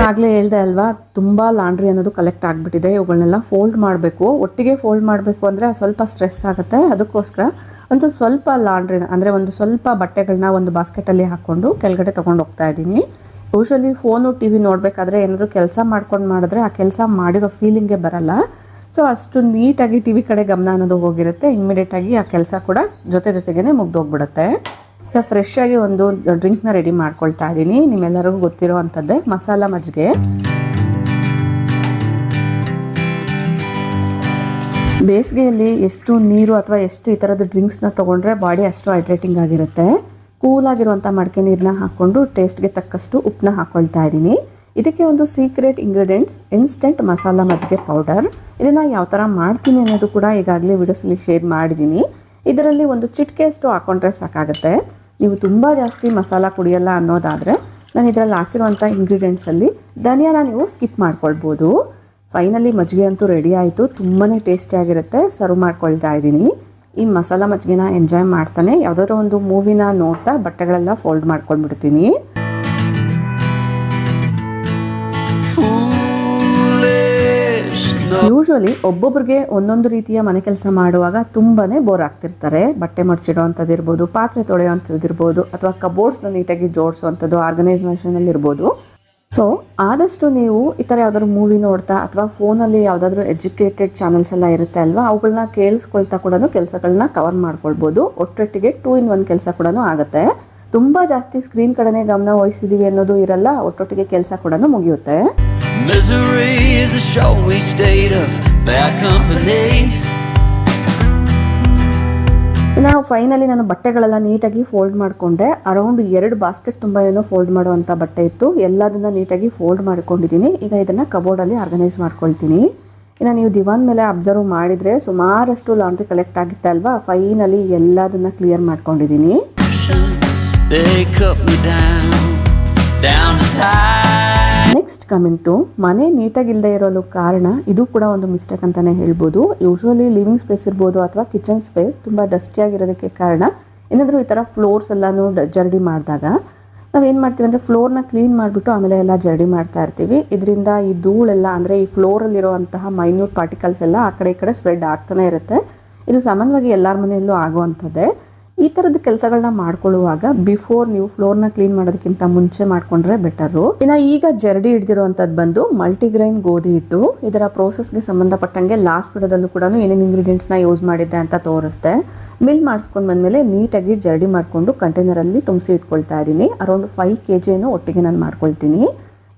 ಆಗಲೇ ಹೇಳ್ದೆ ಅಲ್ವಾ, ತುಂಬ ಲಾಂಡ್ರಿ ಅನ್ನೋದು ಕಲೆಕ್ಟ್ ಆಗಿಬಿಟ್ಟಿದೆ. ಇವುಗಳನ್ನೆಲ್ಲ ಫೋಲ್ಡ್ ಮಾಡಬೇಕು. ಒಟ್ಟಿಗೆ ಫೋಲ್ಡ್ ಮಾಡಬೇಕು ಅಂದರೆ ಸ್ವಲ್ಪ ಸ್ಟ್ರೆಸ್ ಆಗುತ್ತೆ. ಅದಕ್ಕೋಸ್ಕರ ಒಂದು ಸ್ವಲ್ಪ ಲಾಂಡ್ರಿನ ಅಂದರೆ ಒಂದು ಸ್ವಲ್ಪ ಬಟ್ಟೆಗಳನ್ನ ಒಂದು ಬಾಸ್ಕೆಟಲ್ಲಿ ಹಾಕ್ಕೊಂಡು ಕೆಳಗಡೆ ತೊಗೊಂಡು ಹೋಗ್ತಾ ಇದ್ದೀನಿ. ಯೂಶ್ವಲಿ ಫೋನು TV ನೋಡಬೇಕಾದ್ರೆ ಏನಾದರೂ ಕೆಲಸ ಮಾಡ್ಕೊಂಡು ಮಾಡಿದ್ರೆ ಆ ಕೆಲಸ ಮಾಡಿರೋ ಫೀಲಿಂಗೇ ಬರಲ್ಲ. ಸೊ ಅಷ್ಟು ನೀಟಾಗಿ TV ಕಡೆ ಗಮನ ಅನ್ನೋದು ಹೋಗಿರುತ್ತೆ. ಇಮ್ಮಿಡಿಯೇಟಾಗಿ ಆ ಕೆಲಸ ಕೂಡ ಜೊತೆಗೇ ಮುಗ್ದೋಗ್ಬಿಡುತ್ತೆ. ಈಗ ಫ್ರೆಶ್ ಆಗಿ ಒಂದು ಡ್ರಿಂಕ್ನ ರೆಡಿ ಮಾಡ್ಕೊಳ್ತಾ ಇದ್ದೀನಿ. ನಿಮ್ಮೆಲ್ಲರಿಗೂ ಗೊತ್ತಿರೋ ಅಂಥದ್ದೇ ಮಸಾಲ ಮಜ್ಜಿಗೆ. ಬೇಸಿಗೆಯಲ್ಲಿ ಎಷ್ಟು ನೀರು ಅಥವಾ ಎಷ್ಟು ಈ ಥರದ ಡ್ರಿಂಕ್ಸ್ನ ತೊಗೊಂಡ್ರೆ ಬಾಡಿ ಅಷ್ಟು ಹೈಡ್ರೇಟಿಂಗ್ ಆಗಿರುತ್ತೆ. ಕೂಲಾಗಿರುವಂಥ ಮಡಕೆ ನೀರನ್ನ ಹಾಕ್ಕೊಂಡು ಟೇಸ್ಟ್ಗೆ ತಕ್ಕಷ್ಟು ಉಪ್ಪನ್ನ ಹಾಕ್ಕೊಳ್ತಾ ಇದ್ದೀನಿ. ಇದಕ್ಕೆ ಒಂದು ಸೀಕ್ರೆಟ್ ಇಂಗ್ರೀಡಿಯೆಂಟ್ಸ್ ಇನ್ಸ್ಟೆಂಟ್ ಮಸಾಲ ಮಜ್ಜಿಗೆ ಪೌಡರ್. ಇದನ್ನು ಯಾವ ಥರ ಮಾಡ್ತೀನಿ ಅನ್ನೋದು ಕೂಡ ಈಗಾಗಲೇ ವಿಡಿಯೋಸಲ್ಲಿ ಶೇರ್ ಮಾಡಿದ್ದೀನಿ. ಇದರಲ್ಲಿ ಒಂದು ಚಿಟಿಕೆಯಷ್ಟು ಹಾಕ್ಕೊಂಡ್ರೆ ಸಾಕಾಗುತ್ತೆ. ನೀವು ತುಂಬ ಜಾಸ್ತಿ ಮಸಾಲ ಕುಡಿಯಲ್ಲ ಅನ್ನೋದಾದರೆ ನಾನು ಇದರಲ್ಲಿ ಹಾಕಿರುವಂಥ ಇಂಗ್ರೀಡಿಯೆಂಟ್ಸಲ್ಲಿ ಧನಿಯಾನ ನೀವು ಸ್ಕಿಪ್ ಮಾಡ್ಕೊಳ್ಬೋದು. ಫೈನಲಿ ಮಜ್ಜಿಗೆ ಅಂತೂ ರೆಡಿ ಆಯಿತು. ತುಂಬಾ ಟೇಸ್ಟಿಯಾಗಿರುತ್ತೆ. ಸರ್ವ್ ಮಾಡ್ಕೊಳ್ತಾ ಇದ್ದೀನಿ. ಈ ಮಸಾಲ ಮಜ್ಜಿಗೆನ ಎಂಜಾಯ್ ಮಾಡ್ತಾನೆ ಯಾವುದಾದ್ರೂ ಒಂದು ಮೂವಿನ ನೋಡ್ತಾ ಬಟ್ಟೆಗಳೆಲ್ಲ ಫೋಲ್ಡ್ ಮಾಡ್ಕೊಂಡ್ಬಿಡ್ತೀನಿ. ಯೂಶ್ವಲಿ ಒಬ್ಬೊಬ್ರಿಗೆ ಒಂದೊಂದು ರೀತಿಯ ಮನೆ ಕೆಲಸ ಮಾಡುವಾಗ ತುಂಬಾ ಬೋರ್ ಆಗ್ತಿರ್ತಾರೆ. ಬಟ್ಟೆ ಮಡ್ಚಿಡೋ ಅಂಥದ್ದು ಇರ್ಬೋದು, ಪಾತ್ರೆ ತೊಳೆಯೋ ಅಂಥದ್ದು ಇರ್ಬೋದು, ಅಥವಾ ಕಬೋರ್ಡ್ಸ್ನ ನೀಟಾಗಿ ಜೋಡಿಸೋವಂಥದ್ದು ಆರ್ಗನೈಸೇಷನಲ್ಲಿ ಇರ್ಬೋದು. ಸೊ ಆದಷ್ಟು ನೀವು ಈ ಥರ ಯಾವುದಾದ್ರು ಮೂವಿ ನೋಡ್ತಾ ಅಥವಾ ಫೋನಲ್ಲಿ ಯಾವುದಾದ್ರೂ ಎಜುಕೇಟೆಡ್ ಚಾನಲ್ಸ್ ಎಲ್ಲ ಇರುತ್ತೆ ಅಲ್ವಾ, ಅವುಗಳನ್ನ ಕೇಳಿಸ್ಕೊಳ್ತಾ ಕೂಡ ಕೆಲಸಗಳನ್ನ ಕವರ್ ಮಾಡ್ಕೊಳ್ಬೋದು. ಒಟ್ಟೊಟ್ಟಿಗೆ 2 in 1 ಕೆಲಸ ಕೂಡ ಆಗುತ್ತೆ. ತುಂಬ ಜಾಸ್ತಿ ಸ್ಕ್ರೀನ್ ಕಡೆನೇ ಗಮನ ವಹಿಸಿದೀವಿ ಅನ್ನೋದು ಇರಲ್ಲ, ಒಟ್ಟೊಟ್ಟಿಗೆ ಕೆಲಸ ಕೂಡ ಮುಗಿಯುತ್ತೆ. ನಾವು ಫೈನಲಿ ನಾನು ಬಟ್ಟೆಗಳೆಲ್ಲ ನೀಟಾಗಿ ಫೋಲ್ಡ್ ಮಾಡಿಕೊಂಡೆ. ಅರೌಂಡ್ 2 ಬಾಸ್ಕೆಟ್ ತುಂಬ ಏನೋ ಫೋಲ್ಡ್ ಮಾಡುವಂಥ ಬಟ್ಟೆ ಇತ್ತು. ಎಲ್ಲದನ್ನ ನೀಟಾಗಿ ಫೋಲ್ಡ್ ಮಾಡ್ಕೊಂಡಿದ್ದೀನಿ. ಈಗ ಇದನ್ನು ಕಬೋರ್ಡಲ್ಲಿ ಆರ್ಗನೈಸ್ ಮಾಡ್ಕೊಳ್ತೀನಿ. ಇನ್ನು ನೀವು ದಿವಾನ್ ಮೇಲೆ ಅಬ್ಸರ್ವ್ ಮಾಡಿದರೆ ಸುಮಾರಷ್ಟು ಲಾಂಡ್ರಿ ಕಲೆಕ್ಟ್ ಆಗಿತ್ತೆ ಅಲ್ವಾ. ಫೈನಲಿ ಎಲ್ಲದನ್ನ ಕ್ಲಿಯರ್ ಮಾಡ್ಕೊಂಡಿದ್ದೀನಿ. ನೆಕ್ಸ್ಟ್ ಕಮಿಂಗ್ ಟು ಮನೆ ನೀಟಾಗಿಲ್ಲದೆ ಇರೋಲು ಕಾರಣ ಇದು ಕೂಡ ಒಂದು ಮಿಸ್ಟೇಕ್ ಅಂತಲೇ ಹೇಳ್ಬೋದು. ಯೂಶ್ವಲಿ ಲಿವಿಂಗ್ ಸ್ಪೇಸ್ ಇರ್ಬೋದು ಅಥವಾ ಕಿಚನ್ ಸ್ಪೇಸ್ ತುಂಬ ಡಸ್ಟಿಯಾಗಿರೋದಕ್ಕೆ ಕಾರಣ ಏನಾದರೂ ಈ ಥರ ಫ್ಲೋರ್ಸ್ ಎಲ್ಲನೂ ಜರಡಿ ಮಾಡಿದಾಗ ನಾವೇನು ಮಾಡ್ತೀವಿ ಅಂದರೆ ಫ್ಲೋರ್ನ ಕ್ಲೀನ್ ಮಾಡಿಬಿಟ್ಟು ಆಮೇಲೆ ಎಲ್ಲ ಜರಡಿ ಮಾಡ್ತಾ ಇರ್ತೀವಿ. ಇದರಿಂದ ಈ ಧೂಳೆಲ್ಲ ಅಂದರೆ ಈ ಫ್ಲೋರಲ್ಲಿರುವಂತಹ ಮೈನ್ಯೂಟ್ ಪಾರ್ಟಿಕಲ್ಸ್ ಎಲ್ಲ ಆ ಕಡೆ ಈ ಕಡೆ ಸ್ಪ್ರೆಡ್ ಆಗ್ತಾನೆ ಇರುತ್ತೆ. ಇದು ಸಾಮಾನ್ಯವಾಗಿ ಎಲ್ಲರ ಮನೆಯಲ್ಲೂ ಆಗುವಂಥದ್ದೇ. ಈ ಥರದ ಕೆಲಸಗಳನ್ನ ಮಾಡ್ಕೊಳ್ಳುವಾಗ ಬಿಫೋರ್ ನೀವು ಫ್ಲೋರ್ನ ಕ್ಲೀನ್ ಮಾಡೋದಕ್ಕಿಂತ ಮುಂಚೆ ಮಾಡ್ಕೊಂಡ್ರೆ ಬೆಟರು. ಇನ್ನು ಈಗ ಜರಡಿ ಹಿಡ್ದಿರುವಂಥದ್ದು ಬಂದು ಮಲ್ಟಿಗ್ರೈನ್ ಗೋಧಿ ಹಿಟ್ಟು. ಇದರ ಪ್ರೋಸೆಸ್ಗೆ ಸಂಬಂಧಪಟ್ಟಂಗೆ ಲಾಸ್ಟ್ ವಿಡಿಯೋದಲ್ಲೂ ಕೂಡ ಏನೇನು ಇಂಗ್ರೀಡಿಯೆಂಟ್ಸ್ನ ಯೂಸ್ ಮಾಡಿದ್ದೆ ಅಂತ ತೋರಿಸ್ದೆ. ಮಿಲ್ ಮಾಡಿಸ್ಕೊಂಡು ಬಂದಮೇಲೆ ನೀಟಾಗಿ ಜರಡಿ ಮಾಡಿಕೊಂಡು ಕಂಟೈನರಲ್ಲಿ ತುಂಬಿಸಿ ಇಟ್ಕೊಳ್ತಾ ಇದ್ದೀನಿ. ಅರೌಂಡ್ 5 kg ಒಟ್ಟಿಗೆ ನಾನು ಮಾಡ್ಕೊಳ್ತೀನಿ.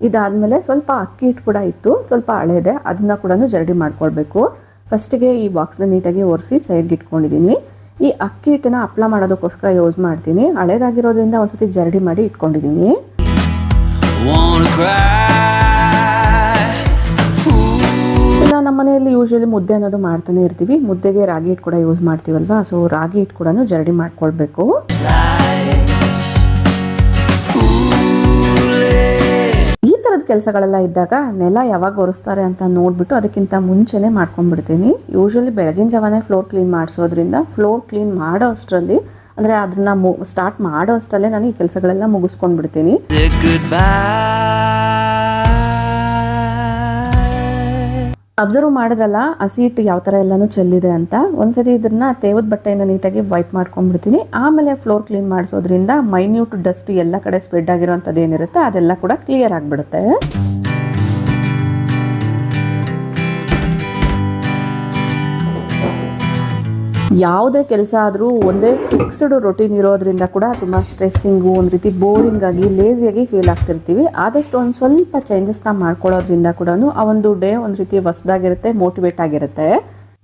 ಇದಾದಮೇಲೆ ಸ್ವಲ್ಪ ಅಕ್ಕಿ ಹಿಟ್ಟು ಕೂಡ ಇತ್ತು, ಸ್ವಲ್ಪ ಹಳೇದೆ, ಅದನ್ನು ಕೂಡ ಜರಡಿ ಮಾಡ್ಕೊಳ್ಬೇಕು. ಫಸ್ಟಿಗೆ ಈ ಬಾಕ್ಸ್ನ ನೀಟಾಗಿ ಒರೆಸಿ ಸೈಡ್ಗೆ ಇಟ್ಕೊಂಡಿದ್ದೀನಿ. ಈ ಅಕ್ಕಿ ಹಿಟ್ಟನ್ನ ಹಪ್ಪಳ ಮಾಡೋದಕ್ಕೋಸ್ಕರ ಯೂಸ್ ಮಾಡ್ತೀನಿ. ಹಳೇದಾಗಿರೋದ್ರಿಂದ ಒಂದ್ಸತಿ ಜರಡಿ ಮಾಡಿ ಇಟ್ಕೊಂಡಿದ್ದೀನಿ. ಇನ್ನು ನಮ್ಮ ಮನೆಯಲ್ಲಿ ಯೂಶಲಿ ಮುದ್ದೆ ಅನ್ನೋದು ಮಾಡ್ತಾನೆ ಇರ್ತೀವಿ. ಮುದ್ದೆಗೆ ರಾಗಿ ಹಿಟ್ಟು ಕೂಡ ಯೂಸ್ ಮಾಡ್ತೀವಲ್ವಾ, ಸೊ ರಾಗಿ ಹಿಟ್ಟು ಕೂಡ ಜರಡಿ ಮಾಡ್ಕೊಳ್ಬೇಕು. ಕೆಲಸಗಳೆಲ್ಲ ಇದ್ದಾಗ ನೆಲ ಯಾವಾಗ ಒರೆಸ್ತಾರೆ ಅಂತ ನೋಡ್ಬಿಟ್ಟು ಅದಕ್ಕಿಂತ ಮುಂಚೆನೇ ಮಾಡ್ಕೊಂಡ್ಬಿಡ್ತೀನಿ. ಯೂಶಲಿ ಬೆಳಗಿನ ಜಾವನೇ ಫ್ಲೋರ್ ಕ್ಲೀನ್ ಮಾಡಿಸೋದ್ರಿಂದ ಫ್ಲೋರ್ ಕ್ಲೀನ್ ಮಾಡೋ ಅಷ್ಟರಲ್ಲಿ ಅಂದರೆ ಅದನ್ನ ಸ್ಟಾರ್ಟ್ ಮಾಡೋ ಅಷ್ಟರಲ್ಲೇ ನಾನು ಈ ಕೆಲಸಗಳೆಲ್ಲ ಮುಗಿಸ್ಕೊಂಡ್ಬಿಡ್ತೀನಿ. ಅಬ್ಸರ್ವ್ ಮಾಡಿದ್ರಲ್ಲ ಹಸಿ ಹಿಟ್ಟು ಯಾವ ಥರ ಎಲ್ಲನೂ ಚೆಲ್ಲಿದೆ ಅಂತ. ಒಂದ್ಸತಿ ಇದನ್ನ ತೇವದ ಬಟ್ಟೆಯಿಂದ ನೀಟಾಗಿ ವೈಪ್ ಮಾಡ್ಕೊಂಡ್ಬಿಡ್ತೀನಿ. ಆಮೇಲೆ ಫ್ಲೋರ್ ಕ್ಲೀನ್ ಮಾಡಿಸೋದ್ರಿಂದ ಮೈನ್ಯೂಟ್ ಡಸ್ಟ್ ಎಲ್ಲ ಕಡೆ ಸ್ಪ್ರೆಡ್ ಆಗಿರೋಂಥದ್ದು ಏನಿರುತ್ತೆ ಅದೆಲ್ಲ ಕೂಡ ಕ್ಲಿಯರ್ ಆಗಿಬಿಡುತ್ತೆ. ಯಾವುದೇ ಕೆಲಸ ಆದರೂ ಒಂದೇ ಫಿಕ್ಸ್ಡ್ ರೊಟೀನ್ ಇರೋದ್ರಿಂದ ಕೂಡ ತುಂಬ ಸ್ಟ್ರೆಸ್ಸಿಂಗು, ಒಂದು ರೀತಿ ಬೋರಿಂಗ್ ಆಗಿ ಲೇಸಿಯಾಗಿ ಫೀಲ್ ಆಗ್ತಿರ್ತೀವಿ. ಆದಷ್ಟು ಒಂದು ಸ್ವಲ್ಪ ಚೇಂಜಸ್ನ ಮಾಡ್ಕೊಳ್ಳೋದ್ರಿಂದ ಕೂಡ ಆ ಒಂದು ಡೇ ಒಂದು ರೀತಿ ಹೊಸದಾಗಿರುತ್ತೆ, ಮೋಟಿವೇಟ್ ಆಗಿರುತ್ತೆ.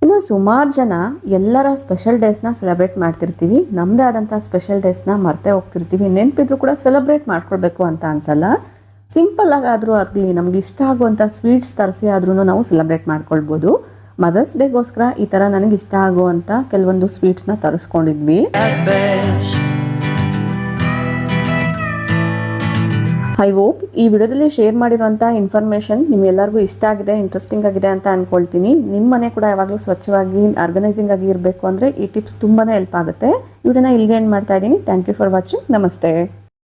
ಇನ್ನು ಸುಮಾರು ಜನ ಎಲ್ಲರ ಸ್ಪೆಷಲ್ ಡೇಸ್ನ ಸೆಲೆಬ್ರೇಟ್ ಮಾಡ್ತಿರ್ತೀವಿ. ನಮ್ಮದೇ ಆದಂಥ ಸ್ಪೆಷಲ್ ಡೇಸ್ನ ಮರ್ತೇ ಹೋಗ್ತಿರ್ತೀವಿ. ನೆನಪಿದ್ರು ಕೂಡ ಸೆಲೆಬ್ರೇಟ್ ಮಾಡ್ಕೊಳ್ಬೇಕು ಅಂತ ಅನ್ಸಲ್ಲ. ಸಿಂಪಲ್ ಆಗಾದರೂ ಆಗಲಿ ನಮ್ಗೆ ಇಷ್ಟ ಆಗುವಂಥ ಸ್ವೀಟ್ಸ್ ತರಿಸಿ ಆದ್ರೂ ನಾವು ಸೆಲೆಬ್ರೇಟ್ ಮಾಡ್ಕೊಳ್ಬೋದು. ಮದರ್ಸ್ ಡೇಗೋಸ್ಕರ ಈ ಥರ ನನಗೆ ಇಷ್ಟ ಆಗುವಂಥ ಕೆಲವೊಂದು ಸ್ವೀಟ್ಸ್ನ ತರಿಸ್ಕೊಂಡಿದ್ವಿ. ಐ ಹೋಪ್ ಈ ವಿಡಿಯೋದಲ್ಲಿ ಶೇರ್ ಮಾಡಿರುವಂಥ ಇನ್ಫಾರ್ಮೇಷನ್ ನಿಮ್ಗೆಲ್ಲರಿಗೂ ಇಷ್ಟ ಆಗಿದೆ, ಇಂಟ್ರೆಸ್ಟಿಂಗ್ ಆಗಿದೆ ಅಂತ ಅಂದ್ಕೊಳ್ತೀನಿ. ನಿಮ್ಮ ಮನೆ ಕೂಡ ಯಾವಾಗಲೂ ಸ್ವಚ್ಛವಾಗಿ ಆರ್ಗನೈಸಿಂಗ್ ಆಗಿ ಇರಬೇಕು ಅಂದರೆ ಈ ಟಿಪ್ಸ್ ತುಂಬಾ ಹೆಲ್ಪ್ ಆಗುತ್ತೆ. ಈ ವಿಡಿಯೋನ ಇಲ್ಲಿಗೆ ಎಂಡ್ ಮಾಡ್ತಾ ಇದ್ದೀನಿ. Thank you for watching. ನಮಸ್ತೆ.